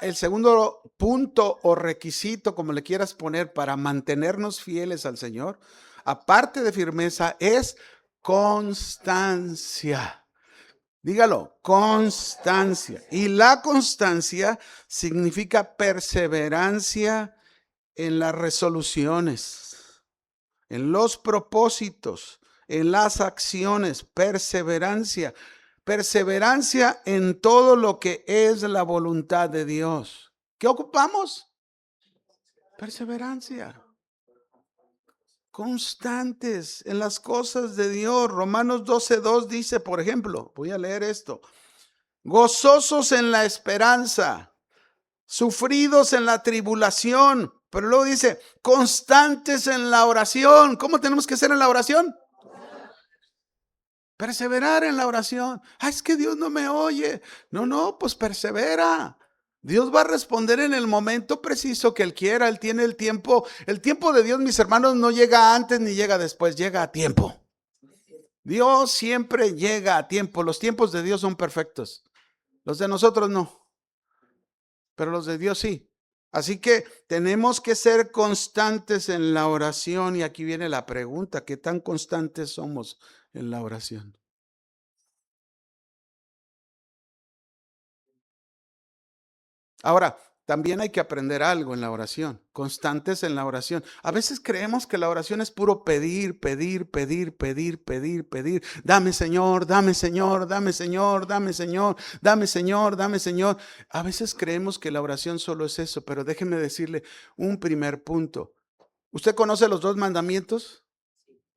Speaker 1: El segundo punto o requisito, como le quieras poner, para mantenernos fieles al Señor, aparte de firmeza, es constancia. Dígalo, constancia. Y la constancia significa perseverancia en las resoluciones, en los propósitos, en las acciones, perseverancia. Perseverancia en todo lo que es la voluntad de Dios. ¿Qué ocupamos? Perseverancia. Constantes en las cosas de Dios. Romanos 12:2 dice, por ejemplo, voy a leer esto. Gozosos en la esperanza, sufridos en la tribulación. Pero luego dice, constantes en la oración. ¿Cómo tenemos que ser en la oración? Perseverar en la oración. Es que Dios no me oye. No, pues persevera. Dios va a responder en el momento preciso que Él quiera. Él tiene el tiempo. El tiempo de Dios, mis hermanos, no llega antes ni llega después, llega a tiempo. Dios siempre llega a tiempo. Los tiempos de Dios son perfectos. Los de nosotros no. Pero los de Dios sí. Así que tenemos que ser constantes en la oración. Y aquí viene la pregunta, ¿qué tan constantes somos en la oración? Ahora, también hay que aprender algo en la oración, constantes en la oración. A veces creemos que la oración es puro pedir, pedir, pedir, pedir, pedir, pedir. Dame Señor, dame Señor, dame Señor, dame Señor, dame Señor, dame Señor. A veces creemos que la oración solo es eso, pero déjenme decirle un primer punto. ¿Usted conoce los 2 mandamientos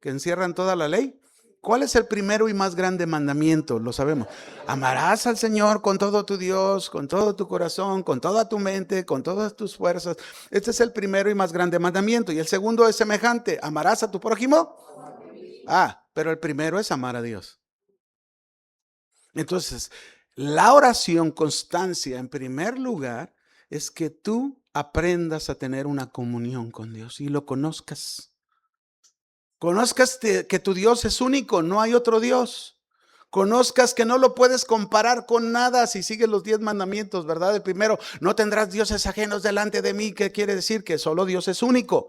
Speaker 1: que encierran toda la ley? ¿Cuál es el primero y más grande mandamiento? Lo sabemos. Amarás al Señor con todo tu Dios, con todo tu corazón, con toda tu mente, con todas tus fuerzas. Este es el primero y más grande mandamiento. Y el segundo es semejante. ¿Amarás a tu prójimo? Pero el primero es amar a Dios. Entonces, la oración, constancia, en primer lugar, es que tú aprendas a tener una comunión con Dios y lo conozcas. Conozcas que tu Dios es único, no hay otro Dios. Conozcas que no lo puedes comparar con nada si sigues los 10 mandamientos, ¿verdad? El primero, no tendrás dioses ajenos delante de mí. ¿Qué quiere decir? Que solo Dios es único.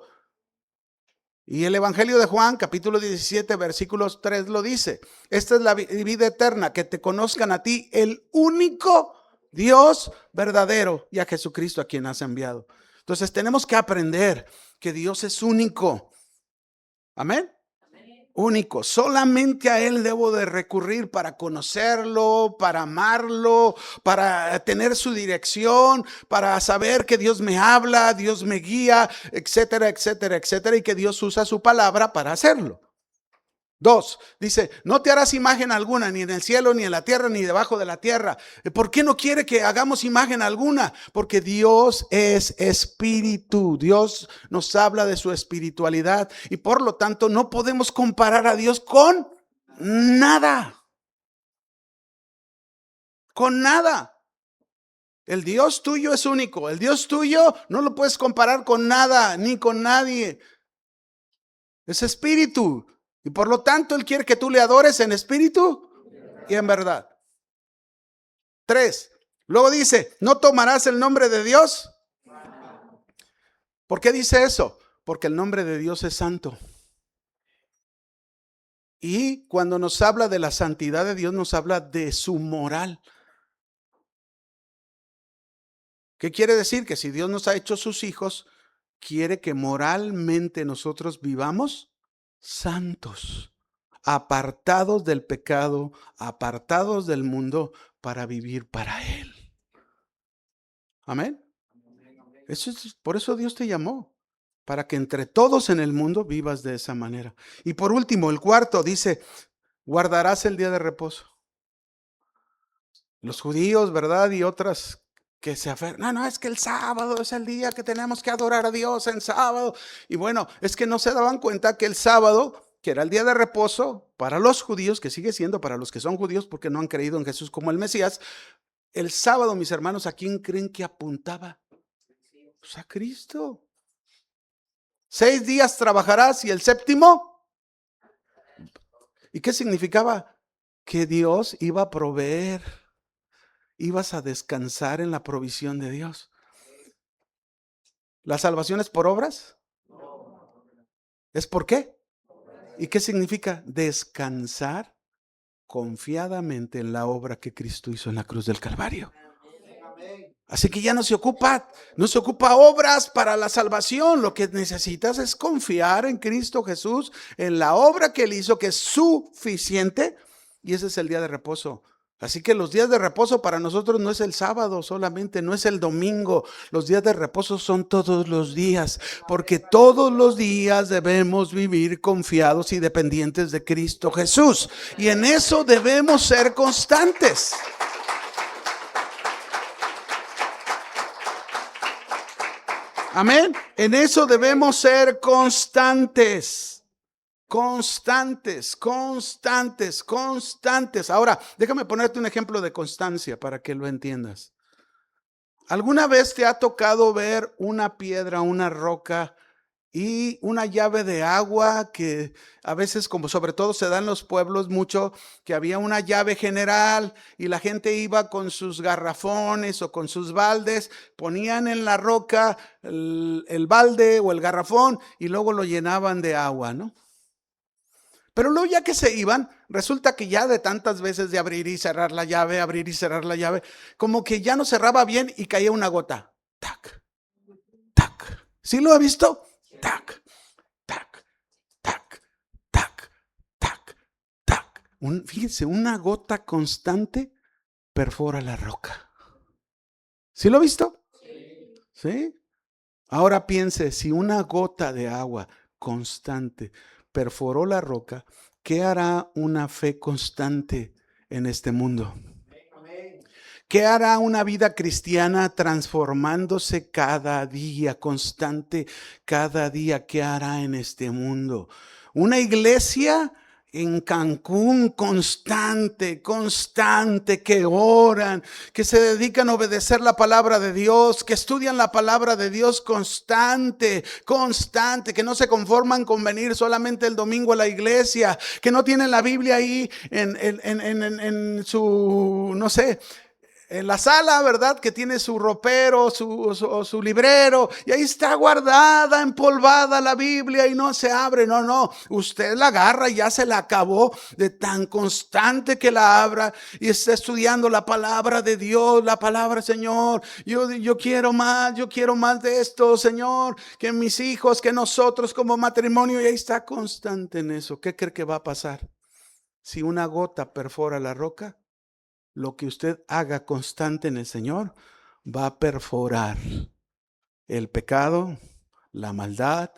Speaker 1: Y el Evangelio de Juan, capítulo 17, versículos 3 lo dice. Esta es la vida eterna, que te conozcan a ti, el único Dios verdadero, y a Jesucristo a quien has enviado. Entonces tenemos que aprender que Dios es único. Amén. Único, solamente a Él debo de recurrir para conocerlo, para amarlo, para tener su dirección, para saber que Dios me habla, Dios me guía, etcétera, etcétera, etcétera, y que Dios usa su palabra para hacerlo. 2, dice, no te harás imagen alguna, ni en el cielo, ni en la tierra, ni debajo de la tierra. ¿Por qué no quiere que hagamos imagen alguna? Porque Dios es espíritu. Dios nos habla de su espiritualidad y por lo tanto no podemos comparar a Dios con nada. Con nada. El Dios tuyo es único. El Dios tuyo no lo puedes comparar con nada, ni con nadie. Es espíritu. Y por lo tanto, Él quiere que tú le adores en espíritu y en verdad. 3. Luego dice, ¿no tomarás el nombre de Dios? ¿Por qué dice eso? Porque el nombre de Dios es santo. Y cuando nos habla de la santidad de Dios, nos habla de su moral. ¿Qué quiere decir? Que si Dios nos ha hecho sus hijos, quiere que moralmente nosotros vivamos santos, apartados del pecado, apartados del mundo para vivir para Él. Amén. Por eso Dios te llamó, para que entre todos en el mundo vivas de esa manera. Y por último, el cuarto dice, guardarás el día de reposo. Los judíos, ¿verdad? Y otras que se aferran, no, es que el sábado es el día que tenemos que adorar a Dios en sábado. Y bueno, es que no se daban cuenta que el sábado, que era el día de reposo para los judíos, que sigue siendo para los que son judíos porque no han creído en Jesús como el Mesías, el sábado, mis hermanos, ¿a quién creen que apuntaba? Pues a Cristo. 6 días trabajarás y el séptimo. ¿Y qué significaba? Que Dios iba a proveer. Ibas a descansar en la provisión de Dios. ¿La salvación es por obras? ¿Es por qué? ¿Y qué significa? Descansar confiadamente en la obra que Cristo hizo en la cruz del Calvario. Así que ya no se ocupa obras para la salvación. Lo que necesitas es confiar en Cristo Jesús, en la obra que Él hizo, que es suficiente. Y ese es el día de reposo. Así que los días de reposo para nosotros no es el sábado solamente, no es el domingo. Los días de reposo son todos los días, porque todos los días debemos vivir confiados y dependientes de Cristo Jesús. Y en eso debemos ser constantes. Amén. En eso debemos ser constantes. Constantes. Ahora, déjame ponerte un ejemplo de constancia para que lo entiendas. ¿Alguna vez te ha tocado ver una piedra, una roca y una llave de agua que a veces, como sobre todo se da en los pueblos mucho, que había una llave general y la gente iba con sus garrafones o con sus baldes, ponían en la roca el balde o el garrafón y luego lo llenaban de agua, ¿no? Pero luego ya que se iban, resulta que ya de tantas veces de abrir y cerrar la llave, como que ya no cerraba bien y caía una gota. Tac, tac. ¿Sí lo ha visto? Tac, tac, tac, tac, tac, tac. Fíjense, una gota constante perfora la roca. ¿Sí lo ha visto? ¿Sí? Ahora piense, si una gota de agua constante perforó la roca, ¿qué hará una fe constante en este mundo? ¿Qué hará una vida cristiana transformándose cada día, constante cada día? ¿Qué hará en este mundo? Una iglesia en Cancún constante, que oran, que se dedican a obedecer la palabra de Dios, que estudian la palabra de Dios constante, que no se conforman con venir solamente el domingo a la iglesia, que no tienen la Biblia ahí en su, no sé, en la sala, ¿verdad? Que tiene su ropero, su librero, y ahí está guardada, empolvada la Biblia y no se abre. No, usted la agarra y ya se la acabó de tan constante que la abra y está estudiando la palabra de Dios, la palabra, Señor, yo quiero más de esto, Señor, que mis hijos, que nosotros como matrimonio, y ahí está constante en eso. ¿Qué cree que va a pasar? Si una gota perfora la roca, lo que usted haga constante en el Señor va a perforar el pecado, la maldad,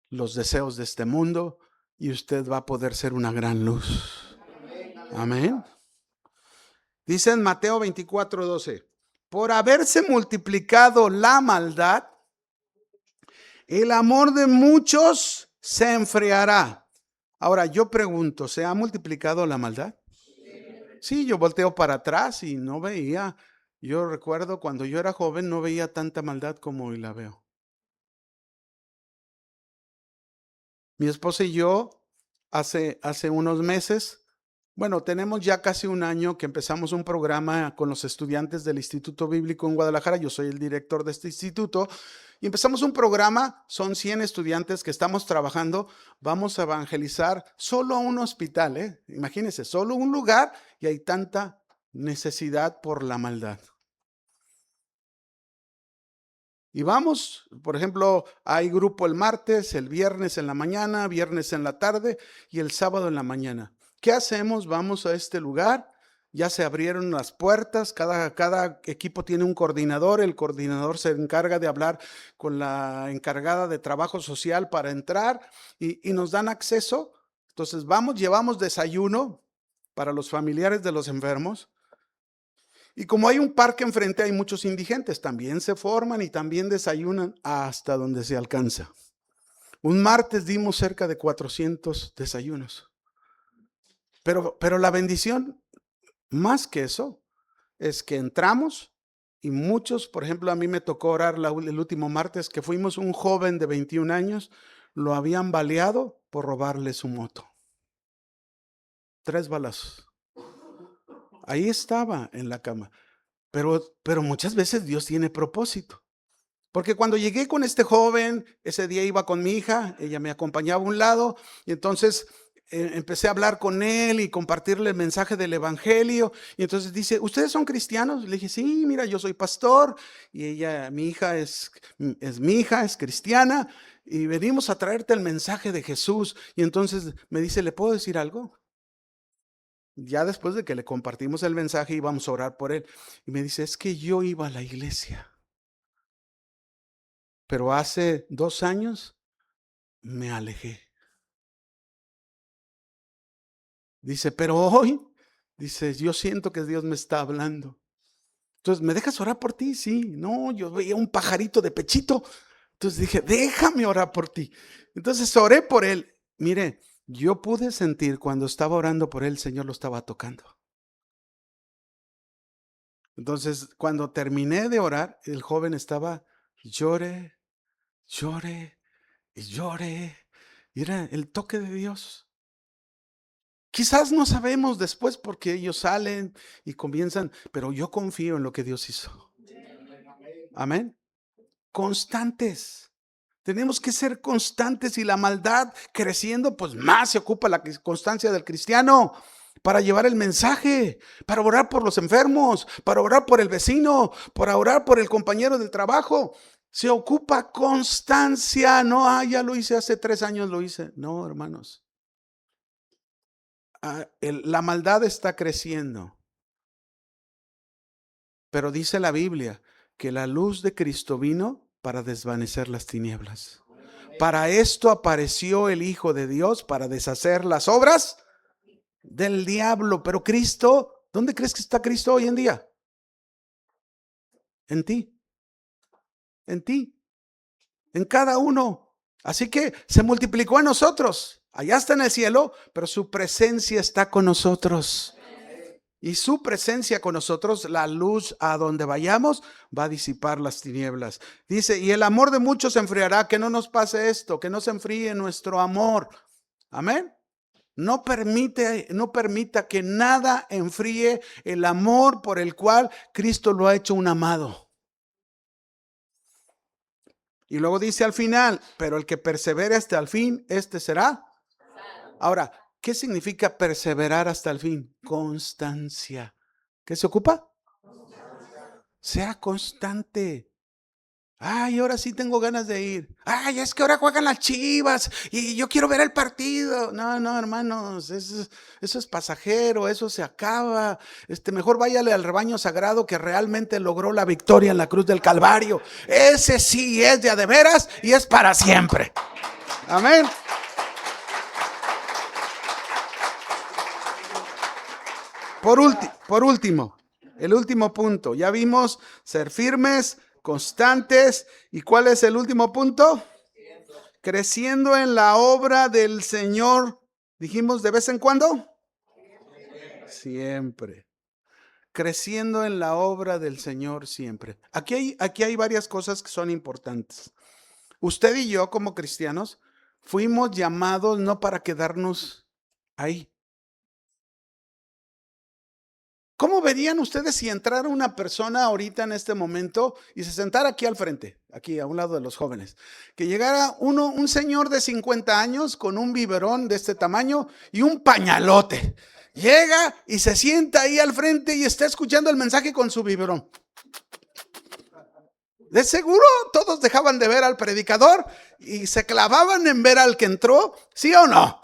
Speaker 1: los deseos de este mundo, y usted va a poder ser una gran luz. Amén. Dice en Mateo 24:12, por haberse multiplicado la maldad, el amor de muchos se enfriará. Ahora yo pregunto, ¿se ha multiplicado la maldad? Sí, yo volteo para atrás y no veía. Yo recuerdo cuando yo era joven no veía tanta maldad como hoy la veo. Mi esposa y yo hace unos meses, bueno, tenemos ya casi un año que empezamos un programa con los estudiantes del Instituto Bíblico en Guadalajara. Yo soy el director de este instituto. Y empezamos un programa, son 100 estudiantes que estamos trabajando. Vamos a evangelizar solo a un hospital, Imagínense, solo un lugar y hay tanta necesidad por la maldad. Y vamos, por ejemplo, hay grupo el martes, el viernes en la mañana, viernes en la tarde y el sábado en la mañana. ¿Qué hacemos? Vamos a este lugar Ya se abrieron las puertas, cada equipo tiene un coordinador, el coordinador se encarga de hablar con la encargada de trabajo social para entrar y nos dan acceso. Entonces vamos, llevamos desayuno para los familiares de los enfermos. Y como hay un parque enfrente, hay muchos indigentes, también se forman y también desayunan hasta donde se alcanza. Un martes dimos cerca de 400 desayunos. Pero la bendición, más que eso, es que entramos y muchos, por ejemplo, a mí me tocó orar el último martes que fuimos, un joven de 21 años, lo habían baleado por robarle su moto. 3 balazos. Ahí estaba en la cama. Pero muchas veces Dios tiene propósito. Porque cuando llegué con este joven, ese día iba con mi hija, ella me acompañaba a un lado, y entonces empecé a hablar con él y compartirle el mensaje del evangelio. Y entonces dice, ¿ustedes son cristianos? Le dije, sí, mira, yo soy pastor. Y ella, mi hija es cristiana, y venimos a traerte el mensaje de Jesús. Y entonces me dice, ¿le puedo decir algo? Ya después de que le compartimos el mensaje, íbamos a orar por él. Y me dice, es que yo iba a la iglesia, pero hace 2 años me alejé. Dice, pero hoy, dice, yo siento que Dios me está hablando. Entonces, ¿me dejas orar por ti? Sí. No, yo veía un pajarito de pechito. Entonces dije, déjame orar por ti. Entonces oré por él. Mire, yo pude sentir cuando estaba orando por él, el Señor lo estaba tocando. Entonces, cuando terminé de orar, el joven estaba llore, llore y llore. Y era el toque de Dios. Quizás no sabemos después porque ellos salen y comienzan, pero yo confío en lo que Dios hizo. Amén. Constantes. Tenemos que ser constantes y la maldad creciendo, pues más se ocupa la constancia del cristiano para llevar el mensaje, para orar por los enfermos, para orar por el vecino, para orar por el compañero del trabajo. Se ocupa constancia. No, ya lo hice hace 3 años, lo hice. No, hermanos. La maldad está creciendo. Pero dice la Biblia que la luz de Cristo vino para desvanecer las tinieblas. Para esto apareció el Hijo de Dios, para deshacer las obras del diablo. Pero Cristo, ¿dónde crees que está Cristo hoy en día? En ti. En ti. En cada uno. Así que se multiplicó en nosotros. Allá está en el cielo, pero su presencia está con nosotros. Y su presencia con nosotros, la luz a donde vayamos, va a disipar las tinieblas. Dice, y el amor de muchos se enfriará. Que no nos pase esto, que no se enfríe nuestro amor. Amén. No permita que nada enfríe el amor por el cual Cristo lo ha hecho un amado. Y luego dice al final, pero el que persevere hasta el fin, este será. Ahora, ¿qué significa perseverar hasta el fin? Constancia. ¿Qué se ocupa? Sea constante. Ay, ahora sí tengo ganas de ir. Ay, es que ahora juegan las Chivas y yo quiero ver el partido. No, hermanos, eso es pasajero, eso se acaba. Mejor váyale al rebaño sagrado que realmente logró la victoria en la cruz del Calvario. Ese sí es de a de veras y es para siempre. Amén. Por último, el último punto. Ya vimos ser firmes, constantes. ¿Y cuál es el último punto? Creciendo en la obra del Señor. Dijimos, ¿de vez en cuando? Siempre. Creciendo en la obra del Señor siempre. Aquí hay varias cosas que son importantes. Usted y yo, como cristianos, fuimos llamados no para quedarnos ahí. ¿Cómo verían ustedes si entrara una persona ahorita en este momento y se sentara aquí al frente, aquí a un lado de los jóvenes? Que llegara un señor de 50 años con un biberón de este tamaño y un pañalote. Llega y se sienta ahí al frente y está escuchando el mensaje con su biberón. De seguro todos dejaban de ver al predicador y se clavaban en ver al que entró, ¿sí o no?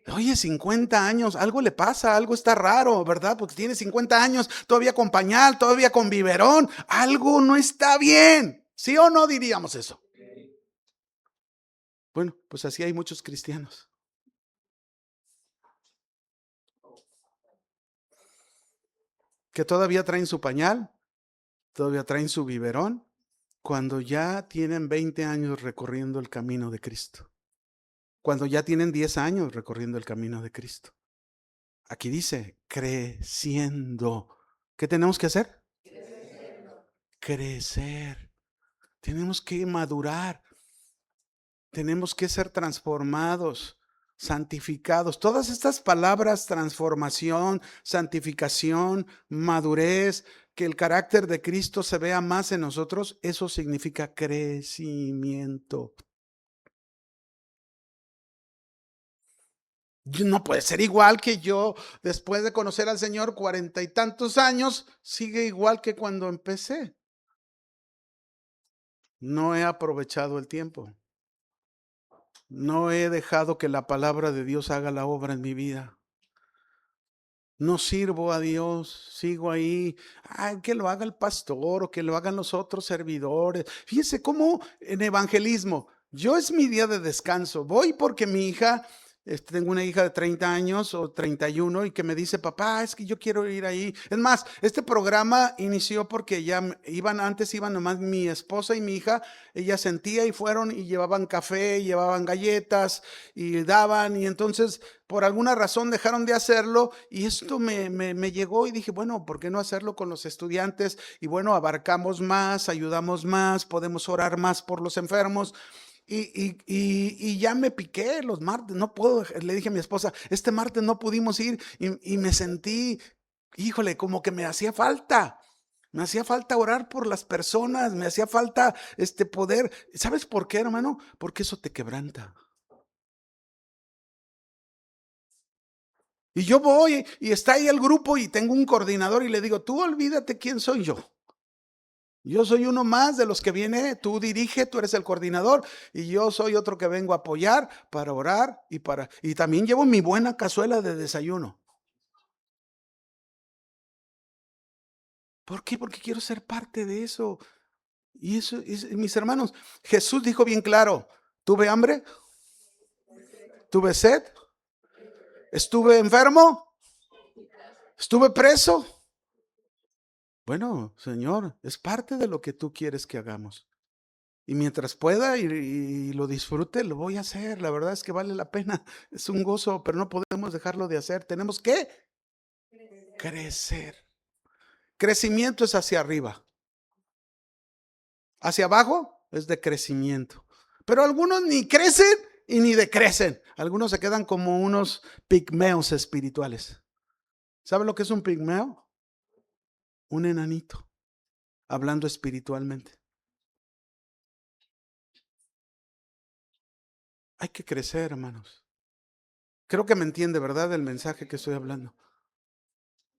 Speaker 1: Oye, 50 años, algo le pasa, algo está raro, ¿verdad? Porque tiene 50 años, todavía con pañal, todavía con biberón, algo no está bien. ¿Sí o no diríamos eso? Bueno, pues así hay muchos cristianos. Que todavía traen su pañal, todavía traen su biberón, cuando ya tienen 20 años recorriendo el camino de Cristo. Cuando ya tienen 10 años recorriendo el camino de Cristo. Aquí dice, creciendo. ¿Qué tenemos que hacer? Crecer. Tenemos que madurar. Tenemos que ser transformados, santificados. Todas estas palabras, transformación, santificación, madurez, que el carácter de Cristo se vea más en nosotros, eso significa crecimiento. No puede ser igual que yo, después de conocer al Señor 40 y tantos años, sigue igual que cuando empecé. No he aprovechado el tiempo. No he dejado que la palabra de Dios haga la obra en mi vida. No sirvo a Dios, sigo ahí, que lo haga el pastor o que lo hagan los otros servidores. Fíjese cómo en evangelismo, yo es mi día de descanso, voy porque mi hija, tengo una hija de 30 años o 31 y que me dice, papá, es que yo quiero ir ahí. Es más, este programa inició porque ya antes iban nomás mi esposa y mi hija, ella sentía y fueron y llevaban café, llevaban galletas y daban y entonces por alguna razón dejaron de hacerlo y esto me llegó y dije, bueno, ¿por qué no hacerlo con los estudiantes? Y bueno, abarcamos más, ayudamos más, podemos orar más por los enfermos. Y ya me piqué los martes, no puedo, le dije a mi esposa, este martes no pudimos ir y me sentí, híjole, como que me hacía falta. Me hacía falta orar por las personas, me hacía falta poder. ¿Sabes por qué, hermano? Porque eso te quebranta. Y yo voy y está ahí el grupo y tengo un coordinador y le digo, tú olvídate quién soy yo. Yo soy uno más de los que viene, tú dirige, tú eres el coordinador y yo soy otro que vengo a apoyar para orar y también llevo mi buena cazuela de desayuno. ¿Por qué? Porque quiero ser parte de eso. Y eso, mis hermanos, Jesús dijo bien claro, ¿tuve hambre? ¿Tuve sed? ¿Estuve enfermo? ¿Estuve preso? Bueno, Señor, es parte de lo que tú quieres que hagamos. Y mientras pueda y lo disfrute, lo voy a hacer. La verdad es que vale la pena. Es un gozo, pero no podemos dejarlo de hacer. Tenemos que crecer. Crecimiento es hacia arriba. Hacia abajo es decrecimiento. Pero algunos ni crecen y ni decrecen. Algunos se quedan como unos pigmeos espirituales. ¿Sabe lo que es un pigmeo? Un enanito, hablando espiritualmente. Hay que crecer, hermanos. Creo que me entiende, ¿verdad? El mensaje que estoy hablando.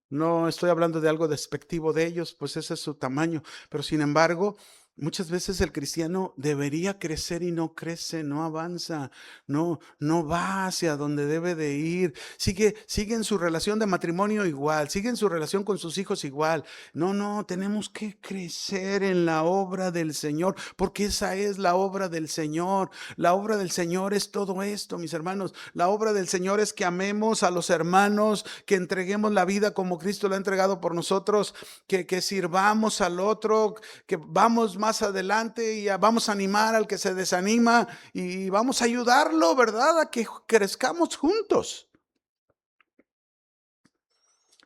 Speaker 1: No estoy hablando de algo despectivo de ellos, pues ese es su tamaño. Pero sin embargo, muchas veces el cristiano debería crecer y no crece, no avanza, no va hacia donde debe de ir. Sigue en su relación de matrimonio igual, sigue en su relación con sus hijos igual. No, tenemos que crecer en la obra del Señor, porque esa es la obra del Señor. La obra del Señor es todo esto, mis hermanos. La obra del Señor es que amemos a los hermanos, que entreguemos la vida como Cristo la ha entregado por nosotros, que sirvamos al otro, que vamos más adelante y vamos a animar al que se desanima y vamos a ayudarlo, ¿verdad? A que crezcamos juntos.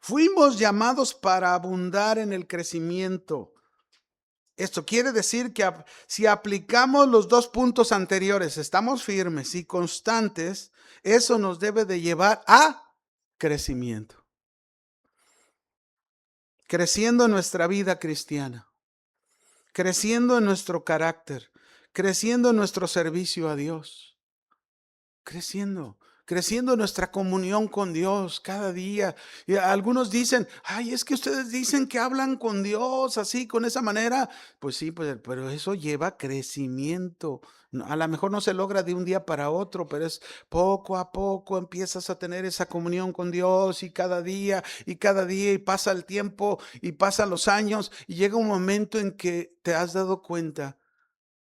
Speaker 1: Fuimos llamados para abundar en el crecimiento. Esto quiere decir que si aplicamos los 2 puntos anteriores, estamos firmes y constantes, eso nos debe de llevar a crecimiento. Creciendo en nuestra vida cristiana, creciendo en nuestro carácter, creciendo en nuestro servicio a Dios, creciendo. creciendo en nuestra comunión con Dios cada día. Y algunos dicen, ay, es que ustedes dicen que hablan con Dios así, con esa manera. Pues sí, pues, pero eso lleva crecimiento. A lo mejor no se logra de un día para otro, pero es poco a poco empiezas a tener esa comunión con Dios y cada día y pasa el tiempo y pasan los años y llega un momento en que te has dado cuenta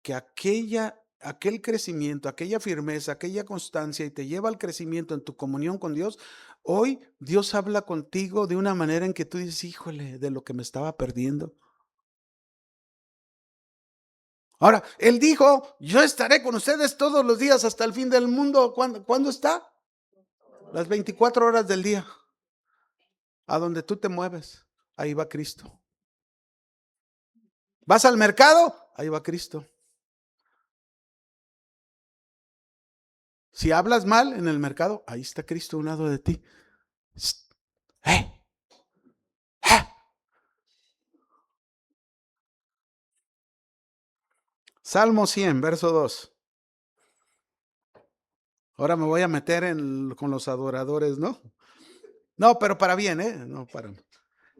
Speaker 1: que aquel crecimiento, aquella firmeza, aquella constancia y te lleva al crecimiento en tu comunión con Dios. Hoy Dios habla contigo de una manera en que tú dices, híjole, de lo que me estaba perdiendo. Ahora, Él dijo, yo estaré con ustedes todos los días hasta el fin del mundo. ¿Cuándo está? Las 24 horas del día. A donde tú te mueves, ahí va Cristo. ¿Vas al mercado? Ahí va Cristo. Si hablas mal en el mercado, ahí está Cristo a un lado de ti. ¡Eh! ¡Eh! Salmo 100, verso 2. Ahora me voy a meter con los adoradores, ¿no? No, pero para bien, ¿eh? No, para.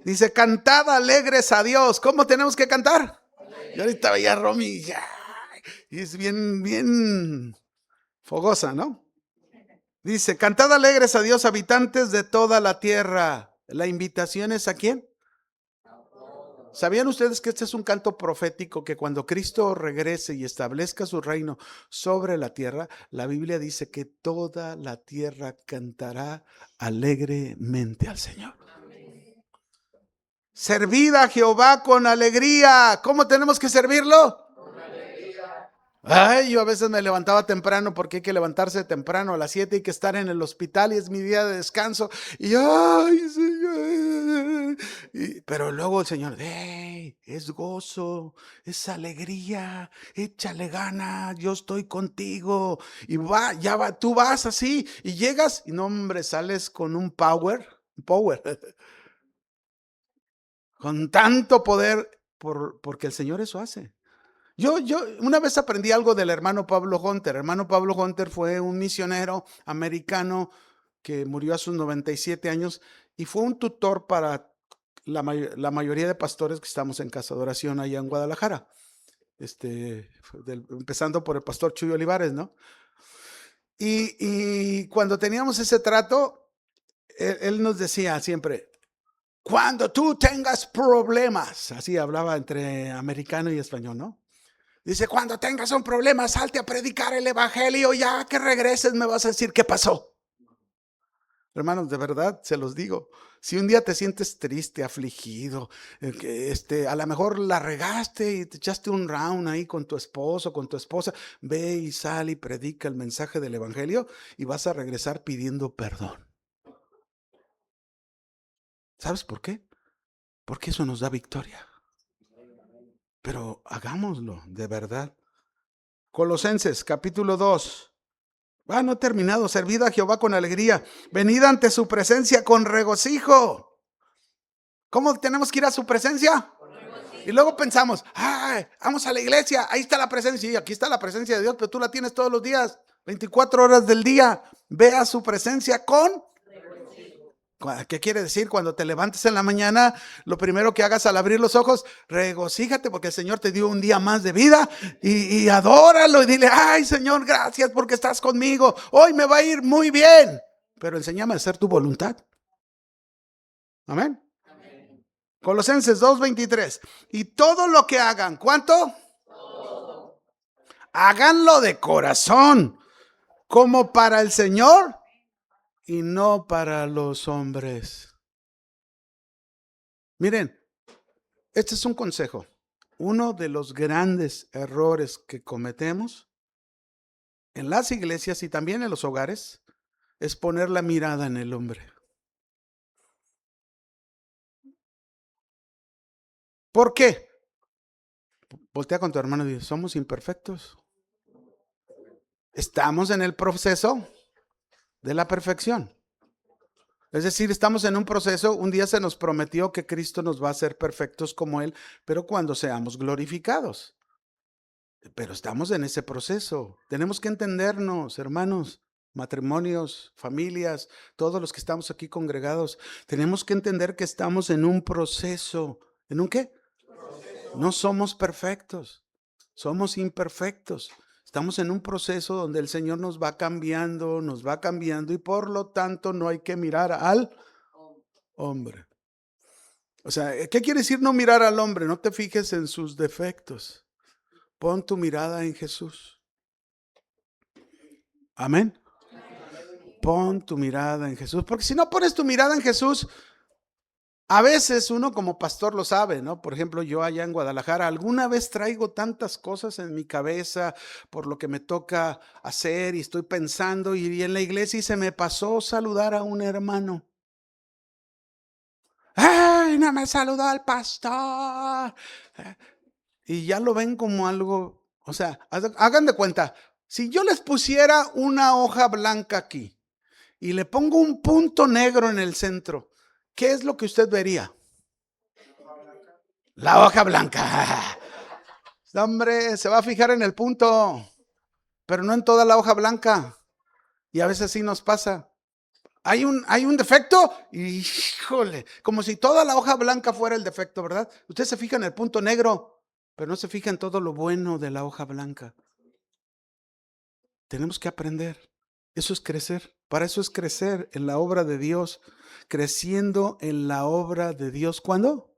Speaker 1: Dice, cantad alegres a Dios. ¿Cómo tenemos que cantar? Y ahorita veía a Romy y es bien fogosa, ¿no? Dice, cantad alegres a Dios, habitantes de toda la tierra. La invitación es ¿a quién? ¿Sabían ustedes que este es un canto profético que cuando Cristo regrese y establezca su reino sobre la tierra, la Biblia dice que toda la tierra cantará alegremente al Señor? Servid a Jehová con alegría. ¿Cómo tenemos que servirlo? Ay, yo a veces me levantaba temprano porque hay que levantarse temprano a las 7, hay que estar en el hospital y es mi día de descanso. Y ay, Señor. Pero luego el Señor, hey, es gozo, es alegría, échale gana, yo estoy contigo. Y tú vas así y llegas y no, hombre, sales con un power, con tanto poder, porque el Señor eso hace. Yo una vez aprendí algo del hermano Pablo Hunter. Hermano Pablo Hunter fue un misionero americano que murió a sus 97 años y fue un tutor para la mayoría de pastores que estamos en Casa de Oración allá en Guadalajara. Empezando por el pastor Chuy Olivares, ¿no? Y cuando teníamos ese trato, él nos decía siempre, cuando tú tengas problemas, así hablaba entre americano y español, ¿no? Dice, cuando tengas un problema, salte a predicar el evangelio, ya que regreses me vas a decir qué pasó. Hermanos, de verdad, se los digo, si un día te sientes triste, afligido, a lo mejor la regaste y te echaste un round ahí con tu esposo, con tu esposa, ve y sal y predica el mensaje del evangelio y vas a regresar pidiendo perdón. ¿Sabes por qué? Porque eso nos da victoria. Pero hagámoslo, de verdad. Colosenses, capítulo 2. No he terminado. Servid a Jehová con alegría. Venid ante su presencia con regocijo. ¿Cómo tenemos que ir a su presencia? Y luego pensamos, ay, vamos a la iglesia, ahí está la presencia. Y aquí está la presencia de Dios, pero tú la tienes todos los días, 24 horas del día. Ve a su presencia con... ¿Qué quiere decir? Cuando te levantes en la mañana, lo primero que hagas al abrir los ojos, regocíjate porque el Señor te dio un día más de vida y adóralo y dile, ay Señor, gracias porque estás conmigo. Hoy me va a ir muy bien, pero enséñame a hacer tu voluntad. Amén. Colosenses 2:23. Y todo lo que hagan, ¿cuánto? Todo. Háganlo de corazón, como para el Señor y no para los hombres. Miren, este es un consejo. Uno de los grandes errores que cometemos en las iglesias y también en los hogares es poner la mirada en el hombre. ¿Por qué? Voltea con tu hermano y dice, somos imperfectos. Estamos en el proceso de la perfección. Es decir, estamos en un proceso, un día se nos prometió que Cristo nos va a hacer perfectos como Él, pero cuando seamos glorificados. Pero estamos en ese proceso. Tenemos que entendernos, hermanos. matrimonios, familias, todos los que estamos aquí congregados, tenemos que entender que estamos en un proceso. ¿En un qué? No somos perfectos, somos imperfectos. Estamos en un proceso donde el Señor nos va cambiando y por lo tanto no hay que mirar al hombre. O sea, ¿qué quiere decir no mirar al hombre? No te fijes en sus defectos. Pon tu mirada en Jesús. Amén. Pon tu mirada en Jesús, porque si no pones tu mirada en Jesús, a veces uno como pastor lo sabe, ¿no? Por ejemplo, yo allá en Guadalajara, alguna vez traigo tantas cosas en mi cabeza por lo que me toca hacer y estoy pensando y en la iglesia y se me pasó saludar a un hermano. ¡Ay, no me saludó al pastor! Y ya lo ven como algo, o sea, hagan de cuenta, si yo les pusiera una hoja blanca aquí y le pongo un punto negro en el centro, ¿qué es lo que usted vería? La hoja blanca. Hombre, se va a fijar en el punto, pero no en toda la hoja blanca. Y a veces sí nos pasa. Hay un defecto, híjole, como si toda la hoja blanca fuera el defecto, ¿verdad? Usted se fija en el punto negro, pero no se fija en todo lo bueno de la hoja blanca. Tenemos que aprender. Eso es crecer. Para eso es crecer en la obra de Dios. Creciendo en la obra de Dios. ¿Cuándo?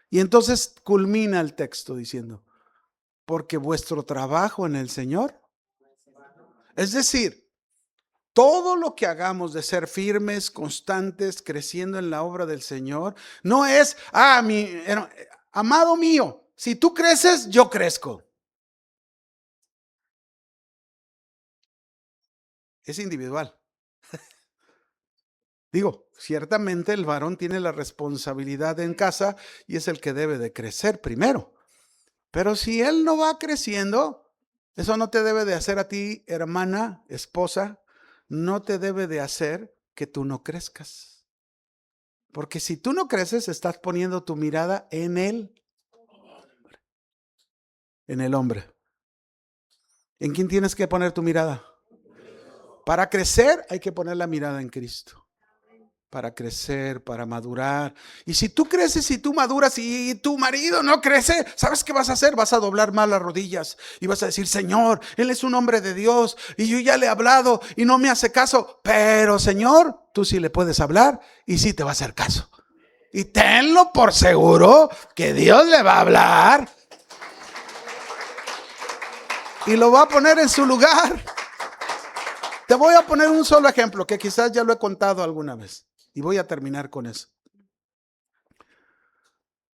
Speaker 1: Y entonces culmina el texto diciendo, porque vuestro trabajo en el Señor, es decir, todo lo que hagamos de ser firmes, constantes, creciendo en la obra del Señor, no es, amado mío, si tú creces, yo crezco. Es individual. Digo, ciertamente el varón tiene la responsabilidad en casa y es el que debe de crecer primero. Pero si él no va creciendo, eso no te debe de hacer a ti, hermana, esposa, no te debe de hacer que tú no crezcas. Porque si tú no creces, estás poniendo tu mirada en él, en el hombre. ¿En quién tienes que poner tu mirada? Para crecer hay que poner la mirada en Cristo. Para crecer, para madurar. Y si tú creces y tú maduras y tu marido no crece, ¿sabes qué vas a hacer? Vas a doblar más las rodillas y vas a decir, Señor, Él es un hombre de Dios y yo ya le he hablado y no me hace caso. Pero Señor, tú sí le puedes hablar y sí te va a hacer caso. Y tenlo por seguro que Dios le va a hablar y lo va a poner en su lugar. Te voy a poner un solo ejemplo que quizás ya lo he contado alguna vez. Y voy a terminar con eso.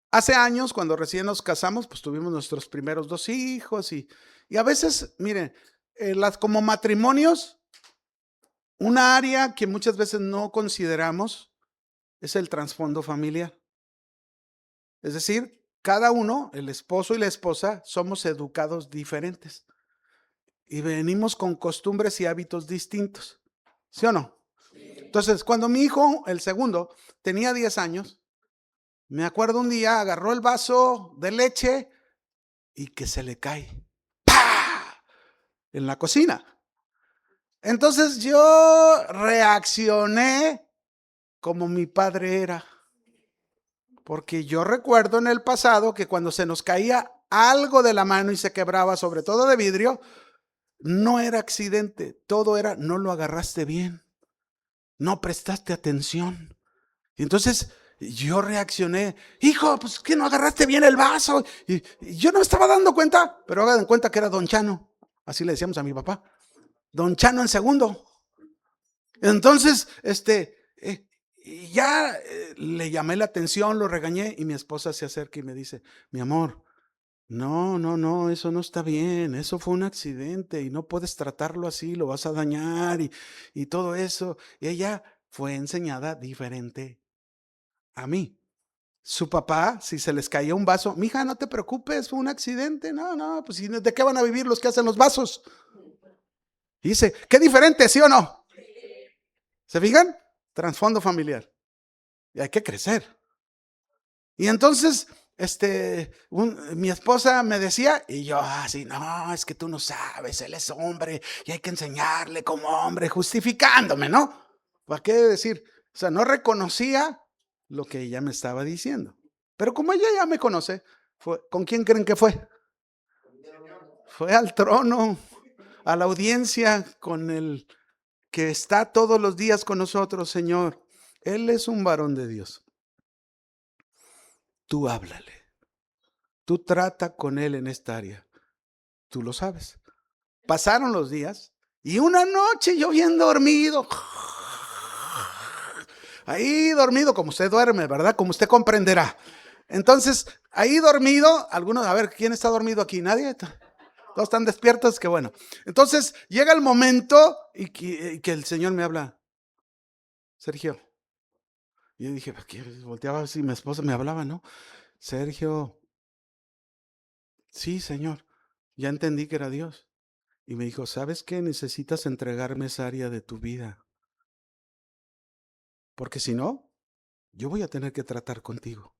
Speaker 1: Hace años, cuando recién nos casamos, pues tuvimos nuestros primeros 2 hijos y a veces, miren, como matrimonios, una área que muchas veces no consideramos es el trasfondo familiar. Es decir, cada uno, el esposo y la esposa, somos educados diferentes y venimos con costumbres y hábitos distintos. ¿Sí o no? Entonces, cuando mi hijo, el segundo, tenía 10 años, me acuerdo un día, agarró el vaso de leche y que se le cae. ¡Pah! En la cocina. Entonces yo reaccioné como mi padre era. Porque yo recuerdo en el pasado que cuando se nos caía algo de la mano y se quebraba, sobre todo de vidrio, no era accidente, todo era, no lo agarraste bien. No prestaste atención. Y entonces yo reaccioné, hijo, pues que no agarraste bien el vaso. Y yo no me estaba dando cuenta, pero hagan cuenta que era Don Chano. Así le decíamos a mi papá. Don Chano en segundo. Entonces, le llamé la atención, lo regañé y mi esposa se acerca y me dice, mi amor, no, eso no está bien, eso fue un accidente y no puedes tratarlo así, lo vas a dañar y todo eso. Y ella fue enseñada diferente a mí. Su papá, si se les caía un vaso, mija, no te preocupes, fue un accidente. No, pues ¿de qué van a vivir los que hacen los vasos? Y dice, qué diferente, ¿sí o no? ¿Se fijan? Trasfondo familiar. Y hay que crecer. Y entonces, mi esposa me decía, y yo así, no, es que tú no sabes, él es hombre y hay que enseñarle como hombre, justificándome, ¿no? ¿Para qué decir? O sea, no reconocía lo que ella me estaba diciendo. Pero como ella ya me conoce, ¿con quién creen que fue? Fue al trono, a la audiencia con el que está todos los días con nosotros, Señor. Él es un varón de Dios. Tú háblale. Tú trata con él en esta área. Tú lo sabes. Pasaron los días y una noche yo bien dormido. Ahí dormido, como usted duerme, ¿verdad? Como usted comprenderá. Entonces, ahí dormido, algunos, a ver, ¿quién está dormido aquí? ¿Nadie? Todos están despiertos, qué bueno. Entonces, llega el momento y que el Señor me habla. Sergio. Y yo dije, ¿qué? Volteaba a ver si mi esposa me hablaba, ¿no? Sergio. Sí, Señor. Ya entendí que era Dios. Y me dijo, ¿sabes qué? Necesitas entregarme esa área de tu vida. Porque si no, yo voy a tener que tratar contigo.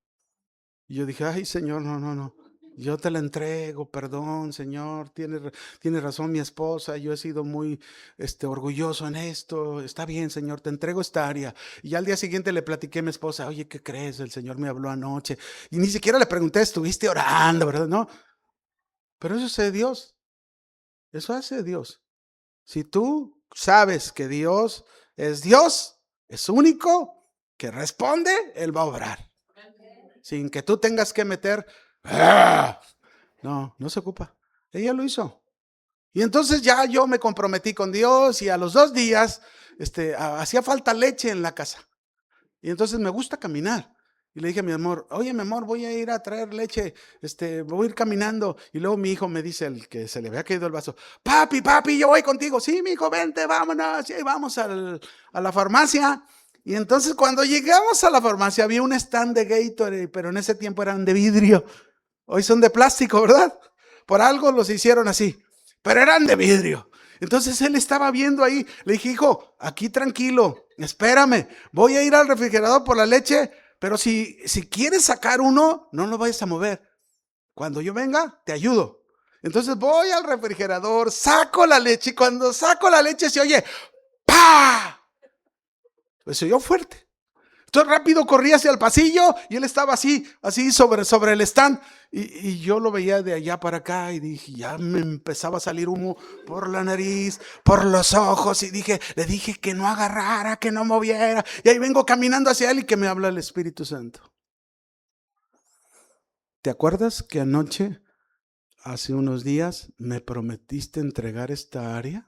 Speaker 1: Y yo dije, ay, Señor, no. Yo te la entrego, perdón, Señor. Tiene razón mi esposa. Yo he sido muy orgulloso en esto. Está bien, Señor, te entrego esta área. Y al día siguiente le platiqué a mi esposa, oye, ¿qué crees? El Señor me habló anoche. Y ni siquiera le pregunté, estuviste orando, ¿verdad? No. Pero eso hace Dios. Eso hace Dios. Si tú sabes que Dios, es único, que responde, Él va a obrar. Sin que tú tengas que meter, ¡ah! No se ocupa. Ella lo hizo. Y entonces ya yo me comprometí con Dios y a los 2 días hacía falta leche en la casa. Y entonces me gusta caminar. Y le dije a mi amor, oye, mi amor, voy a ir a traer leche, voy a ir caminando. Y luego mi hijo me dice, el que se le había caído el vaso, papi, yo voy contigo. Sí, mi hijo, vente, vámonos. Y vamos a la farmacia. Y entonces cuando llegamos a la farmacia había un stand de Gatorade, pero en ese tiempo eran de vidrio. Hoy son de plástico, ¿verdad? Por algo los hicieron así, pero eran de vidrio. Entonces él estaba viendo ahí. Le dije, hijo, aquí tranquilo, espérame. Voy a ir al refrigerador por la leche, pero si quieres sacar uno, no lo vayas a mover. Cuando yo venga, te ayudo. Entonces voy al refrigerador, saco la leche y cuando saco la leche se oye ¡pah! Pues se oyó fuerte. Entonces rápido corrí hacia el pasillo y él estaba así sobre el stand. Y yo lo veía de allá para acá y dije, ya me empezaba a salir humo por la nariz, por los ojos. Y le dije que no agarrara, que no moviera. Y ahí vengo caminando hacia él y que me habla el Espíritu Santo. ¿Te acuerdas que anoche, hace unos días, me prometiste entregar esta área?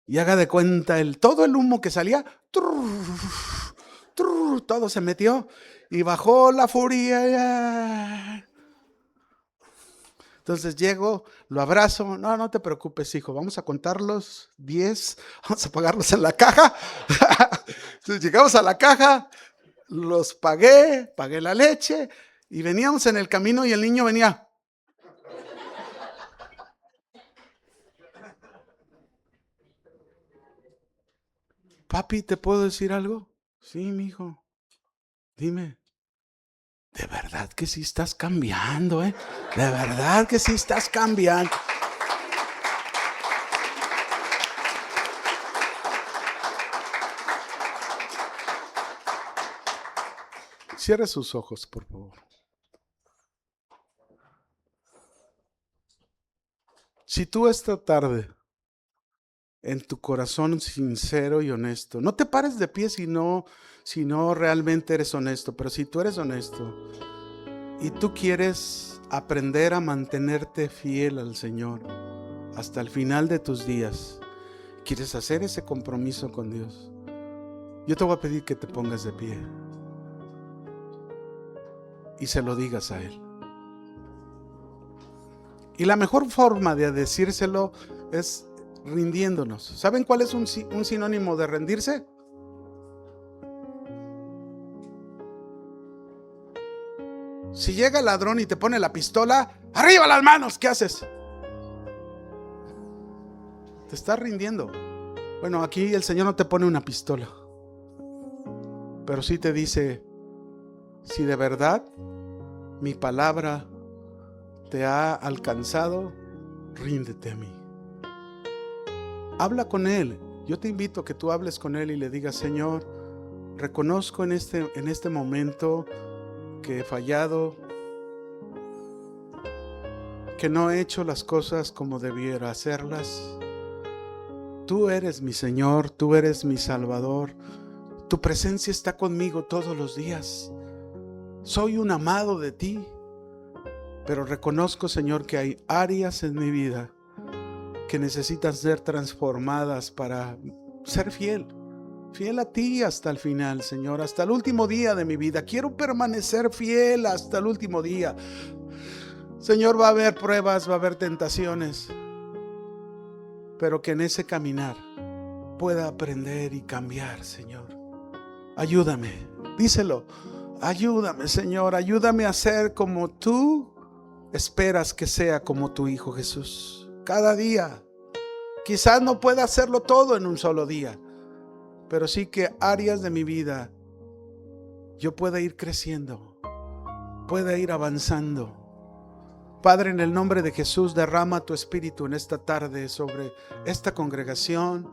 Speaker 1: Y haga de cuenta, todo el humo que salía, todo se metió y bajó la furia. Entonces llego, lo abrazo, no te preocupes, hijo, vamos a contarlos 10, vamos a pagarlos en la caja. Entonces llegamos a la caja, los pagué la leche y veníamos en el camino y el niño venía. Papi, ¿te puedo decir algo? Sí, mi hijo, dime. De verdad que sí estás cambiando, ¿eh? De verdad que sí estás cambiando. Cierre sus ojos, por favor. Si tú esta tarde, en tu corazón sincero y honesto, no te pares de pie si no realmente eres honesto, pero si tú eres honesto y tú quieres aprender a mantenerte fiel al Señor hasta el final de tus días, quieres hacer ese compromiso con Dios, yo te voy a pedir que te pongas de pie y se lo digas a Él. Y la mejor forma de decírselo es rindiéndonos. ¿Saben cuál es un sinónimo de rendirse? Si llega el ladrón y te pone la pistola, ¡arriba las manos! ¿Qué haces? Te estás rindiendo. Bueno, aquí el Señor no te pone una pistola, pero sí te dice, si de verdad mi palabra te ha alcanzado, ríndete a mí. Habla con Él. Yo te invito a que tú hables con Él y le digas: Señor, reconozco en este momento que he fallado, que no he hecho las cosas como debiera hacerlas. Tú eres mi Señor, tú eres mi Salvador. Tu presencia está conmigo todos los días. Soy un amado de ti, pero reconozco, Señor, que hay áreas en mi vida que necesitan ser transformadas para ser fiel a ti hasta el final, Señor, hasta el último día de mi vida. Quiero permanecer fiel hasta el último día. Señor, va a haber pruebas, va a haber tentaciones, pero que en ese caminar pueda aprender y cambiar, Señor. Ayúdame, díselo. Ayúdame, Señor, ayúdame a ser como tú esperas que sea, como tu Hijo Jesús. Cada día. Quizás no pueda hacerlo todo en un solo día, pero sí que áreas de mi vida yo pueda ir creciendo, pueda ir avanzando. Padre, en el nombre de Jesús, derrama tu Espíritu en esta tarde sobre esta congregación.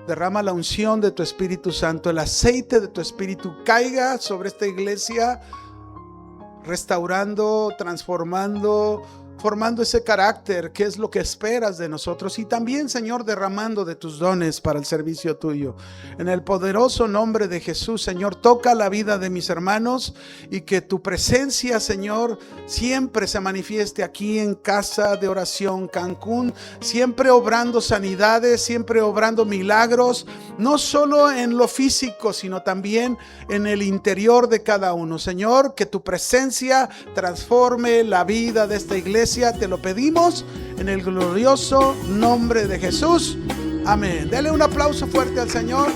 Speaker 1: Derrama la unción de tu Espíritu Santo, el aceite de tu Espíritu caiga sobre esta iglesia, restaurando, transformando, formando ese carácter que es lo que esperas de nosotros, y también, Señor, derramando de tus dones para el servicio tuyo. En el poderoso nombre de Jesús, Señor, toca la vida de mis hermanos y que tu presencia, Señor, siempre se manifieste aquí en Casa de Oración Cancún, siempre obrando sanidades, siempre obrando milagros, no solo en lo físico, sino también en el interior de cada uno. Señor, que tu presencia transforme la vida de esta iglesia. Te lo pedimos en el glorioso nombre de Jesús. Amén. Dele un aplauso fuerte al Señor.